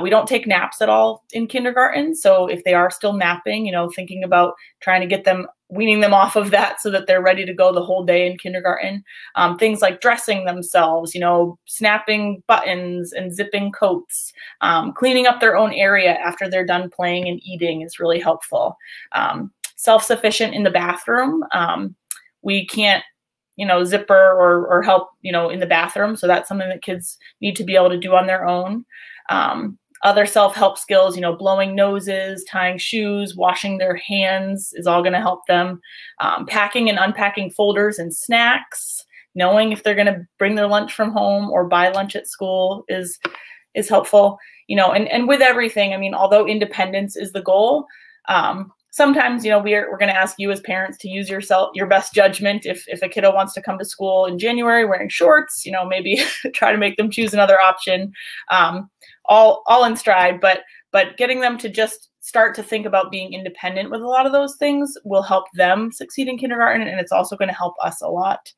We don't take naps at all in kindergarten. So if they are still napping, you know, thinking about trying to get them, weaning them off of that so that they're ready to go the whole day in kindergarten. Things like dressing themselves, you know, snapping buttons and zipping coats, cleaning up their own area after they're done playing and eating is really helpful. Self-sufficient in the bathroom. We can't, you know, zipper or help, you know, in the bathroom. So that's something that kids need to be able to do on their own. Other self-help skills, you know, blowing noses, tying shoes, washing their hands is all going to help them. Packing and unpacking folders and snacks, knowing if they're going to bring their lunch from home or buy lunch at school is helpful. You know, and with everything, I mean, although independence is the goal, sometimes, you know, we're going to ask you as parents to use your best judgment. If a kiddo wants to come to school in January wearing shorts, you know, maybe try to make them choose another option. All in stride, but getting them to just start to think about being independent with a lot of those things will help them succeed in kindergarten, and it's also going to help us a lot.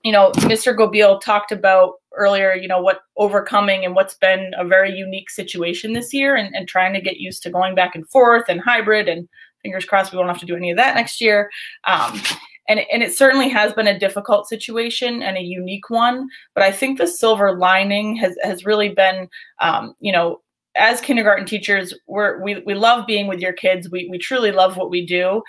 You know, Mr. Gobiel talked about earlier, you know, what overcoming and what's been a very unique situation this year, and trying to get used to going back and forth and hybrid, and fingers crossed we won't have to do any of that next year. And it certainly has been a difficult situation and a unique one, but I think the silver lining has really been, you know, as kindergarten teachers, we love being with your kids. We truly love what we do.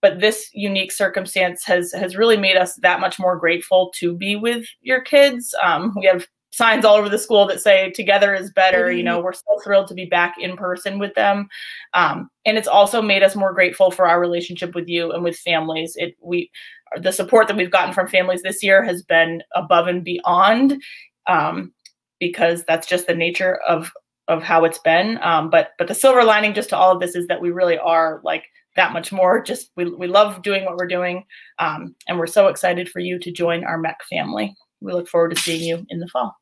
But this unique circumstance has really made us that much more grateful to be with your kids. We have signs all over the school that say together is better. You know, we're so thrilled to be back in person with them. And it's also made us more grateful for our relationship with you and with families. The support that we've gotten from families this year has been above and beyond, because that's just the nature of how it's been. But the silver lining just to all of this is that we really are like that much more. Just we love doing what we're doing. And we're so excited for you to join our MECC family. We look forward to seeing you in the fall.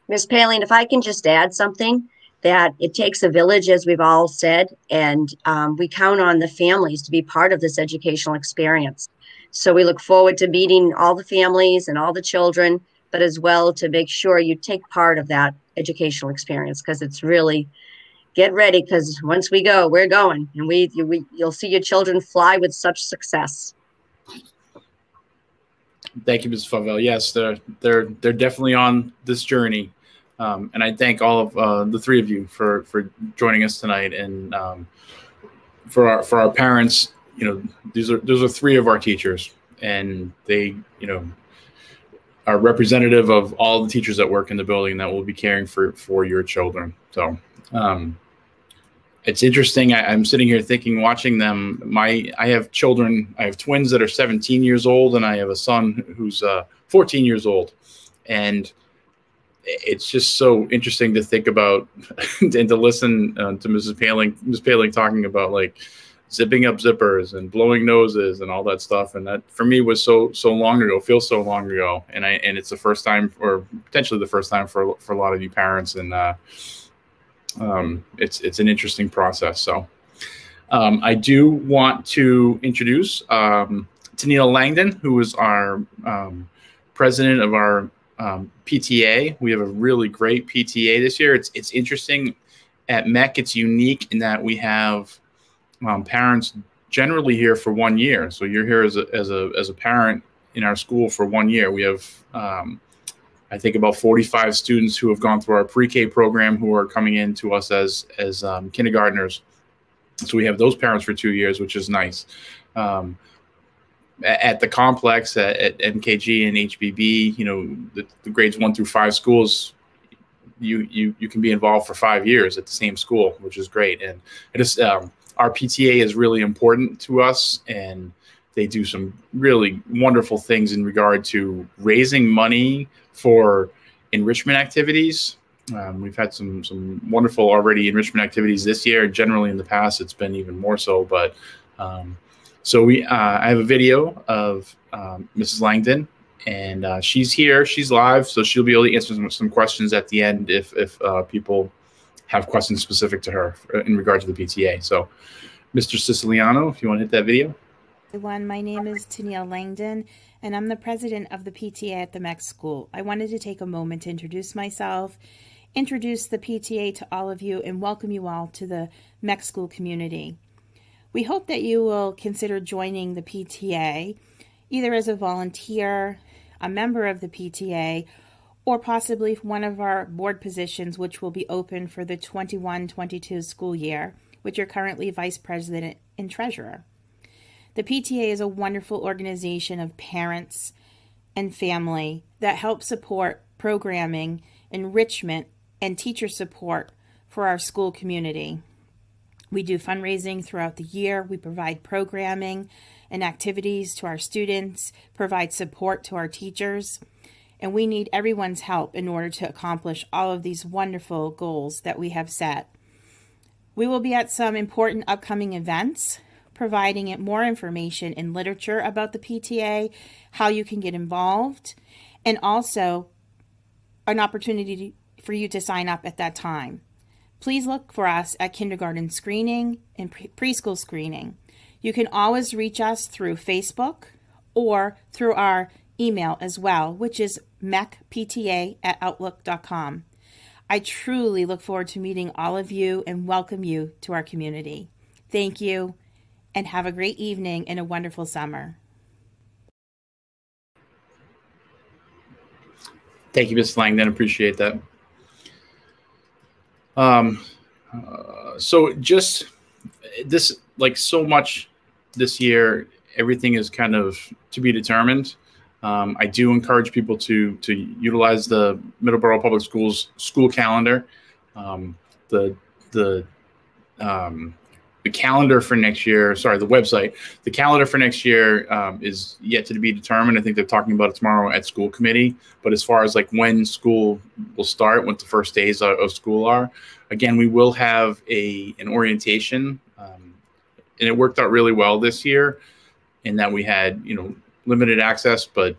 Ms. Paling, if I can just add something, that it takes a village, as we've all said, and we count on the families to be part of this educational experience. So we look forward to meeting all the families and all the children, but as well to make sure you take part of that educational experience, because it's really, get ready, because once we go, we're going, and you'll see your children fly with such success. Thank you, Mrs. Favell. Yes, they're definitely on this journey, and I thank all of the three of you for joining us tonight, and for our parents. You know, those are three of our teachers, and they, you know, are representative of all the teachers that work in the building that will be caring for your children. So It's interesting. I'm sitting here thinking, watching them. I have children. I have twins that are 17 years old, and I have a son who's 14 years old. And it's just so interesting to think about and to listen to Ms. Paling talking about like zipping up zippers and blowing noses and all that stuff. And that for me was so long ago, feels so long ago. And it's the first time, or potentially the first time for a lot of you parents. And it's an interesting process. So I do want to introduce Tennille Langdon, who is our president of our PTA. We have a really great PTA this year. It's interesting at MECC. It's unique in that we have parents generally here for 1 year. So you're here as a parent in our school for 1 year. We have I think about 45 students who have gone through our pre-K program who are coming in to us as kindergartners. So we have those parents for 2 years, which is nice. At the complex at MKG and HBB, you know, the grades 1 through 5 schools, you can be involved for 5 years at the same school, which is great. And it is our PTA is really important to us, and they do some really wonderful things in regard to raising money for enrichment activities. We've had some wonderful already enrichment activities this year. Generally in the past, it's been even more so. But so I have a video of Mrs. Langdon, and she's here. She's live, so she'll be able to answer some questions at the end if people have questions specific to her in regard to the PTA. So, Mr. Siciliano, if you want to hit that video. Everyone, my name is Tennille Langdon, and I'm the president of the PTA at the MECC School. I wanted to take a moment to introduce myself, introduce the PTA to all of you, and welcome you all to the MECC School community. We hope that you will consider joining the PTA, either as a volunteer, a member of the PTA, or possibly one of our board positions, which will be open for the 21-22 school year, which are currently vice president and treasurer. The PTA is a wonderful organization of parents and family that help support programming, enrichment, and teacher support for our school community. We do fundraising throughout the year. We provide programming and activities to our students, provide support to our teachers, and we need everyone's help in order to accomplish all of these wonderful goals that we have set. We will be at some important upcoming events, providing more information and literature about the PTA, how you can get involved, and also an opportunity for you to sign up at that time. Please look for us at kindergarten screening and preschool screening. You can always reach us through Facebook or through our email as well, which is meccpta@outlook.com. I truly look forward to meeting all of you and welcome you to our community. Thank you, and have a great evening and a wonderful summer. Thank you, Ms. Langdon. Appreciate that. So just this, like so much this year, everything is kind of to be determined. I do encourage people to utilize the Middleborough Public Schools school calendar. The calendar for next year, sorry, the website, the calendar for next year is yet to be determined. I think they're talking about it tomorrow at school committee. But as far as like when school will start, what the first days of school are, again, we will have an orientation. And it worked out really well this year in that we had, you know, limited access, but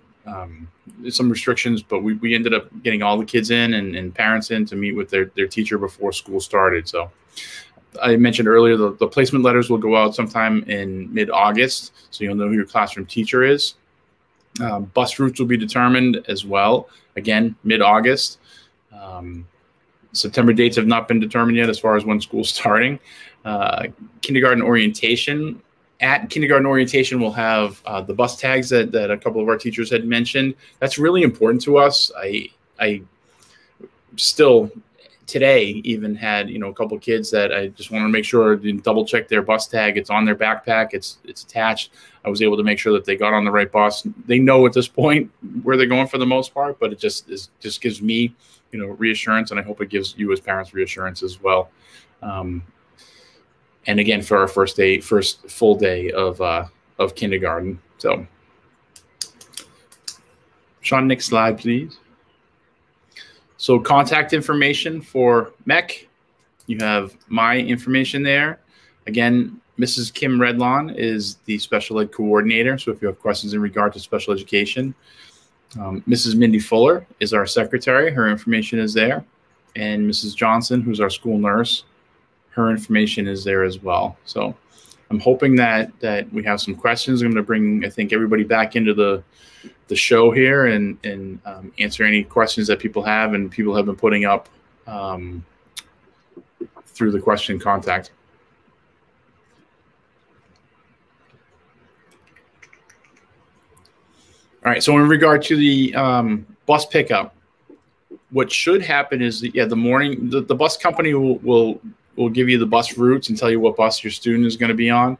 some restrictions, but we ended up getting all the kids in and parents in to meet with their teacher before school started. So I mentioned earlier, the placement letters will go out sometime in mid-August, so you'll know who your classroom teacher is. Bus routes will be determined as well, again, mid-August. September dates have not been determined yet as far as when school's starting. Kindergarten orientation. At kindergarten orientation, we'll have the bus tags that a couple of our teachers had mentioned. That's really important to us. I still, today even had, you know, a couple kids that I just wanted to make sure to double check their bus tag. It's on their backpack. It's attached. I was able to make sure that they got on the right bus. They know at this point where they're going for the most part, but it just gives me, you know, reassurance, and I hope it gives you as parents reassurance as well. And again, for our first full day of kindergarten. So, Sean, next slide, please. So contact information for MECC, you have my information there. Again, Mrs. Kim Redlawn is the special ed coordinator. So if you have questions in regard to special education, Mrs. Mindy Fuller is our secretary. Her information is there. And Mrs. Johnson, who's our school nurse, her information is there as well. So I'm hoping that we have some questions. I'm going to bring, I think, everybody back into the show here and answer any questions that people have and people have been putting up through the question contact. All right, so in regard to the bus pickup, what should happen is that, yeah, the bus company will give you the bus routes and tell you what bus your student is going to be on.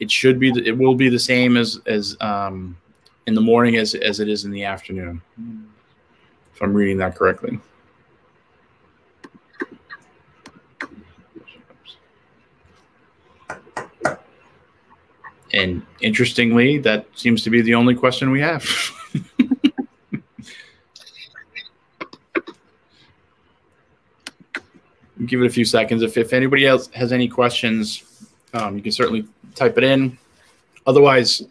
It will be the same as in the morning as it is in the afternoon, if I'm reading that correctly. And interestingly, that seems to be the only question we have. Give it a few seconds. If anybody else has any questions, you can certainly type it in. Otherwise,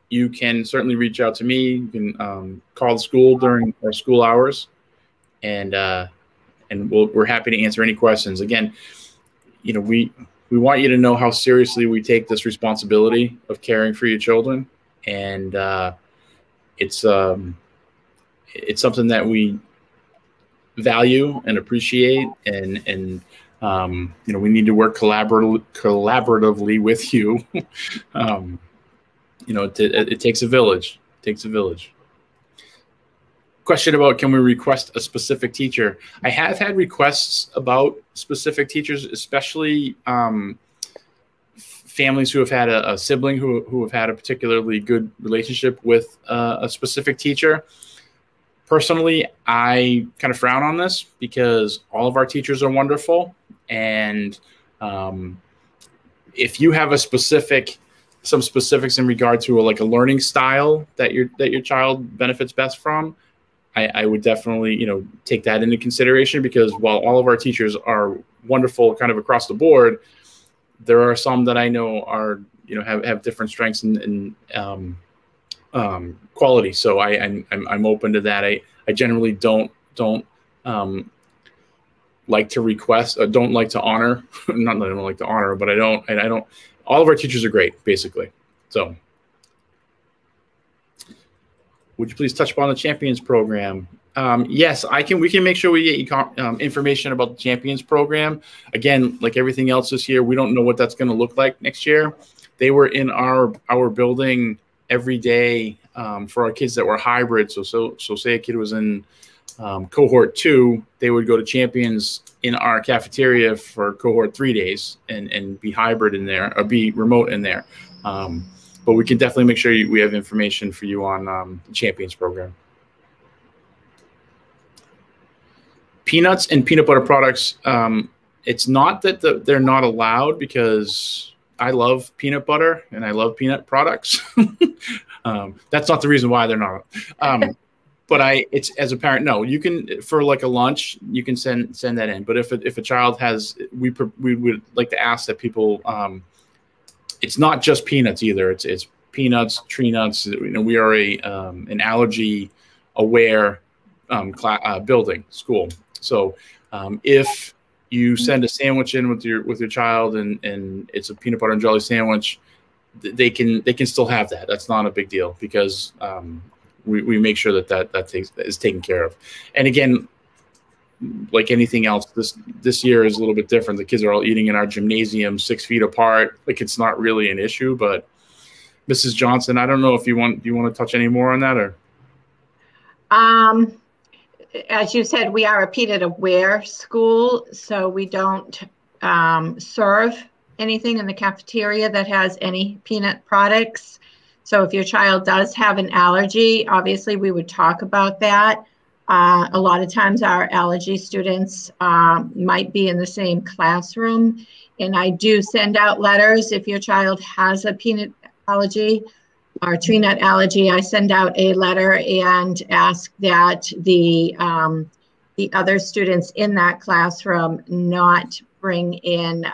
you can certainly reach out to me. You can call the school during our school hours, and we're happy to answer any questions. Again, you know, we want you to know how seriously we take this responsibility of caring for your children, and it's something that we value and appreciate, and you know, we need to work collaboratively with you. You know, it takes a village. It takes a village. Question about, can we request a specific teacher? I have had requests about specific teachers, especially families who have had a sibling who have had a particularly good relationship with a specific teacher. Personally, I kind of frown on this because all of our teachers are wonderful, and if you have some specifics in regard to a learning style that your child benefits best from, I would definitely, you know, take that into consideration, because while all of our teachers are wonderful kind of across the board, there are some that I know are, you know, have different strengths and quality. So I'm open to that. I generally don't like to request, don't like to honor, not that I don't like to honor, but I don't, all of our teachers are great, basically. So would you please touch upon the Champions program? Yes, we can make sure we get you information about the Champions program. Again, like everything else this year, we don't know what that's going to look like next year. They were in our building every day for our kids that were hybrid. So say a kid was in cohort 2, they would go to Champions in our cafeteria for cohort 3 days and be hybrid in there, or be remote in there. But we can definitely make sure we have information for you on the Champions program. Peanuts and peanut butter products. It's not that they're not allowed, because I love peanut butter and I love peanut products. That's not the reason why they're not. But it's, as a parent, no, you can, for like a lunch, you can send that in. But if a child has, we would like to ask that people, it's not just peanuts either. It's peanuts, tree nuts. You know, we are an allergy aware building school. So if you send a sandwich in with your child and it's a peanut butter and jelly sandwich, they can still have that. That's not a big deal, because we make sure that is taken care of. And again, like anything else, this year is a little bit different. The kids are all eating in our gymnasium 6 feet apart. Like, it's not really an issue. But Mrs. Johnson, I don't know if you want to touch any more on that, or as you said, we are a peanut aware school, so we don't serve anything in the cafeteria that has any peanut products. So if your child does have an allergy, obviously we would talk about that. A lot of times our allergy students might be in the same classroom, and I do send out letters if your child has a peanut allergy or tree nut allergy. I send out a letter and ask that the other students in that classroom not bring in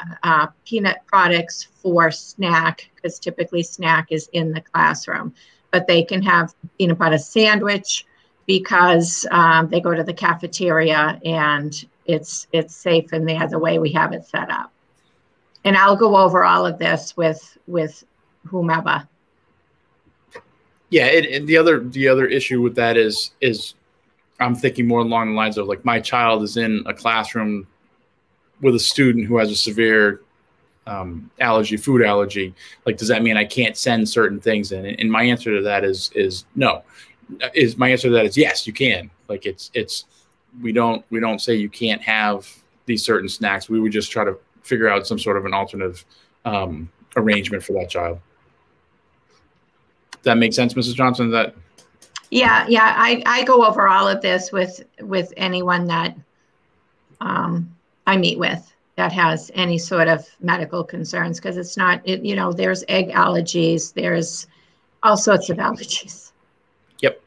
peanut products for snack, because typically snack is in the classroom, but they can have peanut butter sandwich because they go to the cafeteria and it's safe in there the way we have it set up. And I'll go over all of this with whomever. Yeah, and the other issue with that is I'm thinking more along the lines of, like, my child is in a classroom with a student who has a severe allergy, food allergy. Like, does that mean I can't send certain things in? And my answer to that is no. My answer to that is yes, you can. Like, we don't say you can't have these certain snacks. We would just try to figure out some sort of an alternative arrangement for that child. Does that make sense, Mrs. Johnson? Yeah. I go over all of this with anyone that I meet with that has any sort of medical concerns, because it's not, there's egg allergies, there's all sorts of allergies. Yep.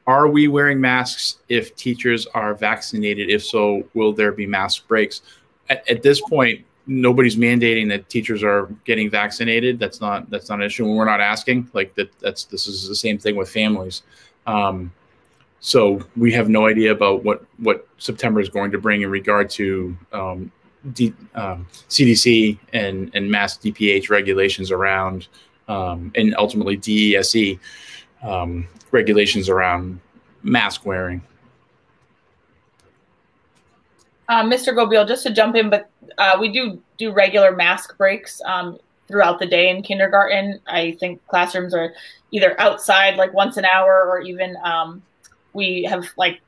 Are we wearing masks if teachers are vaccinated? If so, will there be mask breaks? At this point, nobody's mandating that teachers are getting vaccinated. That's not an issue. When we're not asking, like, this is the same thing with families. So we have no idea about what September is going to bring in regard to CDC and mass DPH regulations around, and ultimately DESE regulations around mask wearing. Mr. Gobiel, just to jump in, but we do regular mask breaks throughout the day in kindergarten. I think classrooms are either outside like once an hour, or even we have like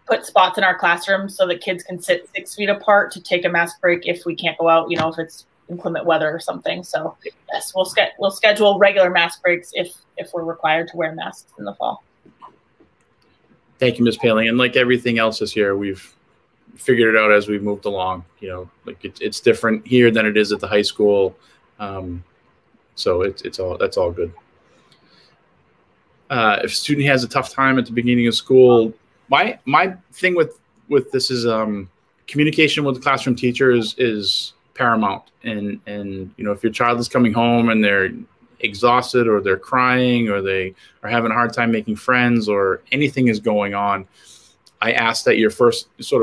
put spots in our classrooms so that kids can sit 6 feet apart to take a mask break if we can't go out, if it's inclement weather or something. So yes, we'll schedule regular mask breaks if we're required to wear masks in the fall. Thank you, Ms. Paling. And like everything else this year, we've figured it out as we've moved along. Like it's different here than it is at the high school. So that's all good. If a student has a tough time at the beginning of school, my thing with this is communication with the classroom teacher is paramount. And if your child is coming home and they're exhausted, or they're crying, or they are having a hard time making friends, or anything is going on, I ask that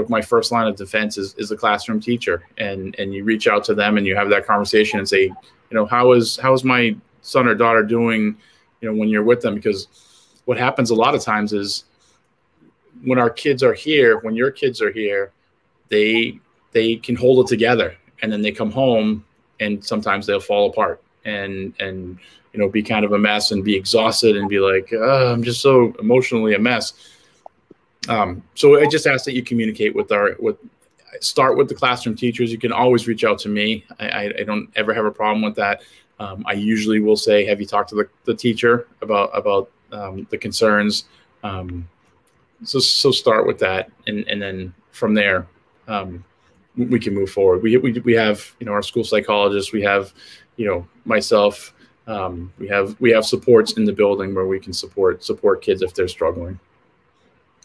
my first line of defense is the classroom teacher, and you reach out to them and you have that conversation and say, how is my son or daughter doing, when you're with them? Because what happens a lot of times is when your kids are here, they can hold it together, and then they come home and sometimes they'll fall apart and be kind of a mess and be exhausted and be like, I'm just so emotionally a mess. So I just ask that you communicate start with the classroom teachers. You can always reach out to me. I don't ever have a problem with that. I usually will say, have you talked to the teacher about the concerns? So start with that, and then from there, we can move forward. We have our school psychologist. We have myself. We have supports in the building where we can support kids if they're struggling.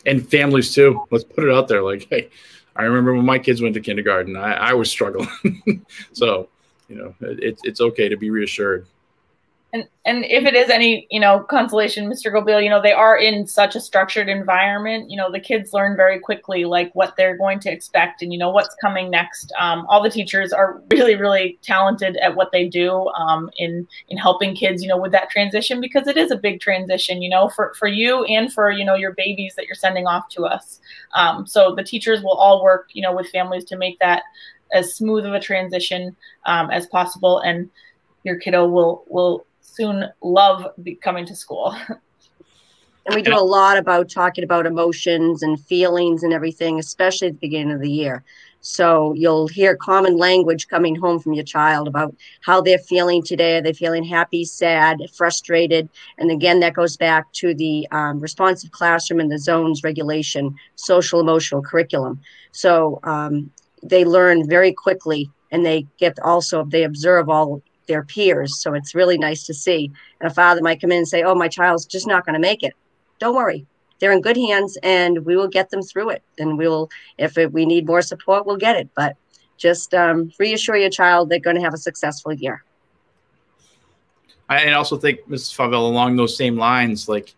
And families too. Let's put it out there. Like, hey, I remember when my kids went to kindergarten, I was struggling. So, it's okay to be reassured. And if it is any, consolation, Mr. Gobiel, they are in such a structured environment. The kids learn very quickly, like, what they're going to expect and, what's coming next. All the teachers are really, really talented at what they do in helping kids, with that transition, because it is a big transition, for you and for, your babies that you're sending off to us. So the teachers will all work, with families to make that as smooth of a transition as possible. And your kiddo will soon love coming to school. And we do a lot about talking about emotions and feelings and everything, especially at the beginning of the year. So you'll hear common language coming home from your child about how they're feeling today. Are they feeling happy, sad, frustrated? And again, that goes back to the responsive classroom and the zones regulation, social emotional curriculum. So they learn very quickly, and they observe all their peers. So it's really nice to see. And a father might come in and say, oh, my child's just not going to make it. Don't worry. They're in good hands, and we will get them through it. And we need more support, we'll get it. But just reassure your child they're going to have a successful year. I also think, Mrs. Favell, along those same lines, like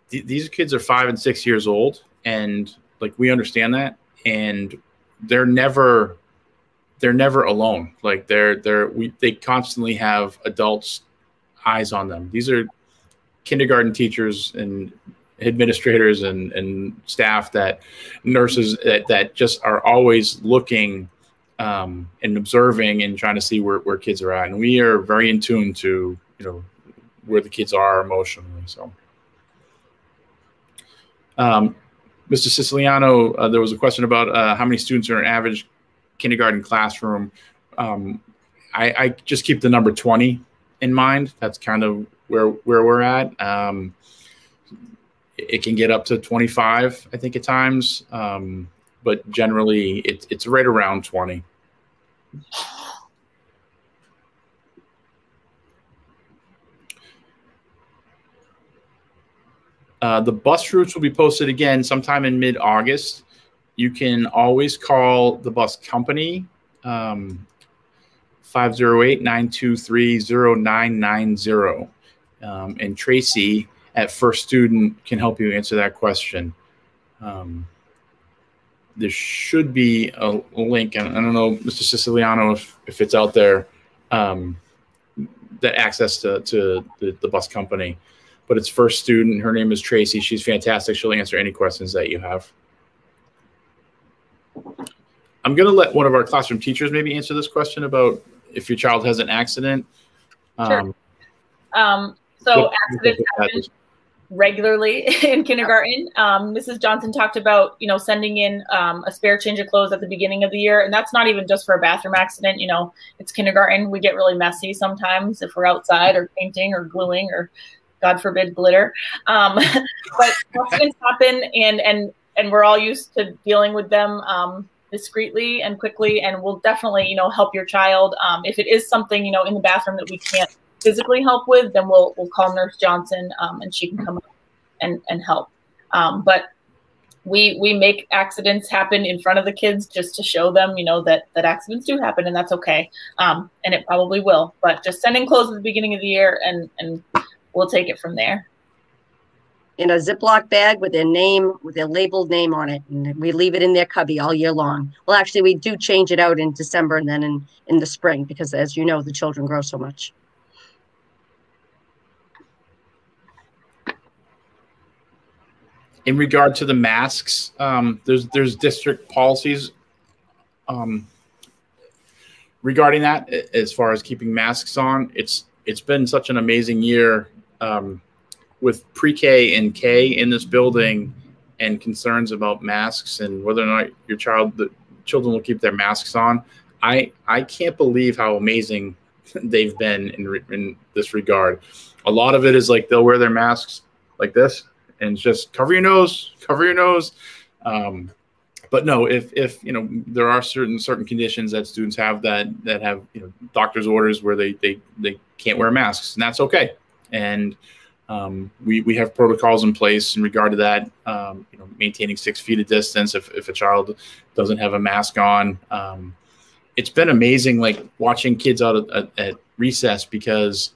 these kids are 5 and 6 years old, and like we understand that, and they're never alone. Like they constantly have adults' eyes on them. These are kindergarten teachers and administrators and staff, nurses that just are always looking and observing and trying to see where kids are at. And we are very in tune to, where the kids are emotionally. So, Mr. Siciliano, there was a question about how many students are in an average kindergarten classroom. I just keep the number 20 in mind. That's kind of where we're at. It can get up to 25, I think, at times, but generally it's right around 20. The bus routes will be posted again sometime in mid-August. You can always call the bus company, 508-923-0990. And Tracy at First Student can help you answer that question. There should be a link, and I don't know, Mr. Siciliano, if it's out there, that access to the bus company. But it's First Student. Her name is Tracy. She's fantastic. She'll answer any questions that you have. I'm going to let one of our classroom teachers maybe answer this question about if your child has an accident. Sure. So accidents happen regularly in kindergarten. Mrs. Johnson talked about, sending in a spare change of clothes at the beginning of the year. And that's not even just for a bathroom accident. It's kindergarten. We get really messy sometimes if we're outside or painting or gluing or, God forbid, glitter. But accidents happen, and we're all used to dealing with them discreetly and quickly. And we'll definitely, help your child. If it is something, in the bathroom that we can't physically help with, then we'll call Nurse Johnson, and she can come up and help. But we make accidents happen in front of the kids just to show them, that accidents do happen, and that's okay. And it probably will. But just send in clothes at the beginning of the year, and we'll take it from there. In a Ziploc bag with their name, with their labeled name on it, and we leave it in their cubby all year long. Well, actually, we do change it out in December and then in the spring, because as you know, the children grow so much. In regard to the masks, there's district policies regarding that. As far as keeping masks on, it's been such an amazing year with pre-K and K in this building, and concerns about masks and whether or not the children will keep their masks on. I can't believe how amazing they've been in this regard. A lot of it is like they'll wear their masks like this and just cover your nose. But no, if there are certain conditions that students have that have doctor's orders where they can't wear masks, and that's okay. And we have protocols in place in regard to that. Maintaining 6 feet of distance if a child doesn't have a mask on. It's been amazing, like watching kids out at recess, because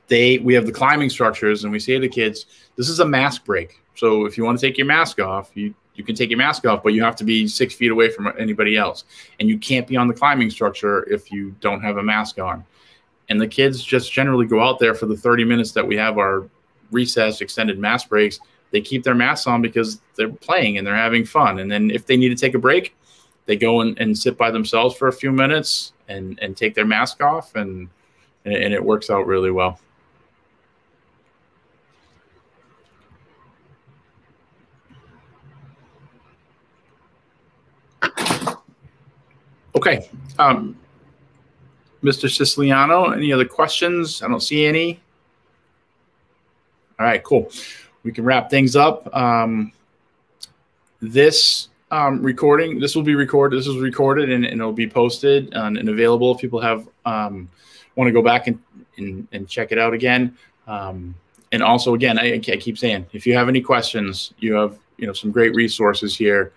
we have the climbing structures, and we say to the kids, this is a mask break. So if you want to take your mask off, you can take your mask off, but you have to be 6 feet away from anybody else. And you can't be on the climbing structure if you don't have a mask on. And the kids just generally go out there for the 30 minutes that we have our recess extended mask breaks. They keep their masks on because they're playing and they're having fun. And then if they need to take a break, they go and sit by themselves for a few minutes and take their mask off, and it works out really well. Okay. Mr. Siciliano, any other questions? I don't see any. All right, cool. We can wrap things up. This recording, this will be recorded. This was recorded and it'll be posted and available if people have want to go back and check it out again. And also, again, I keep saying, if you have any questions, you have some great resources here.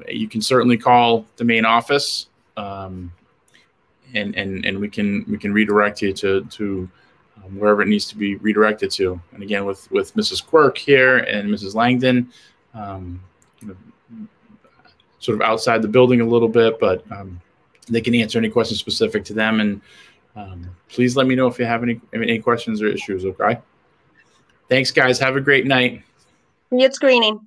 You can certainly call the main office, and we can redirect you to wherever it needs to be redirected to. And again, with Mrs. Quirk here and Mrs. Langdon, sort of outside the building a little bit, but they can answer any questions specific to them. And please let me know if you have any questions or issues. Okay. Thanks, guys. Have a great night. See you at screening.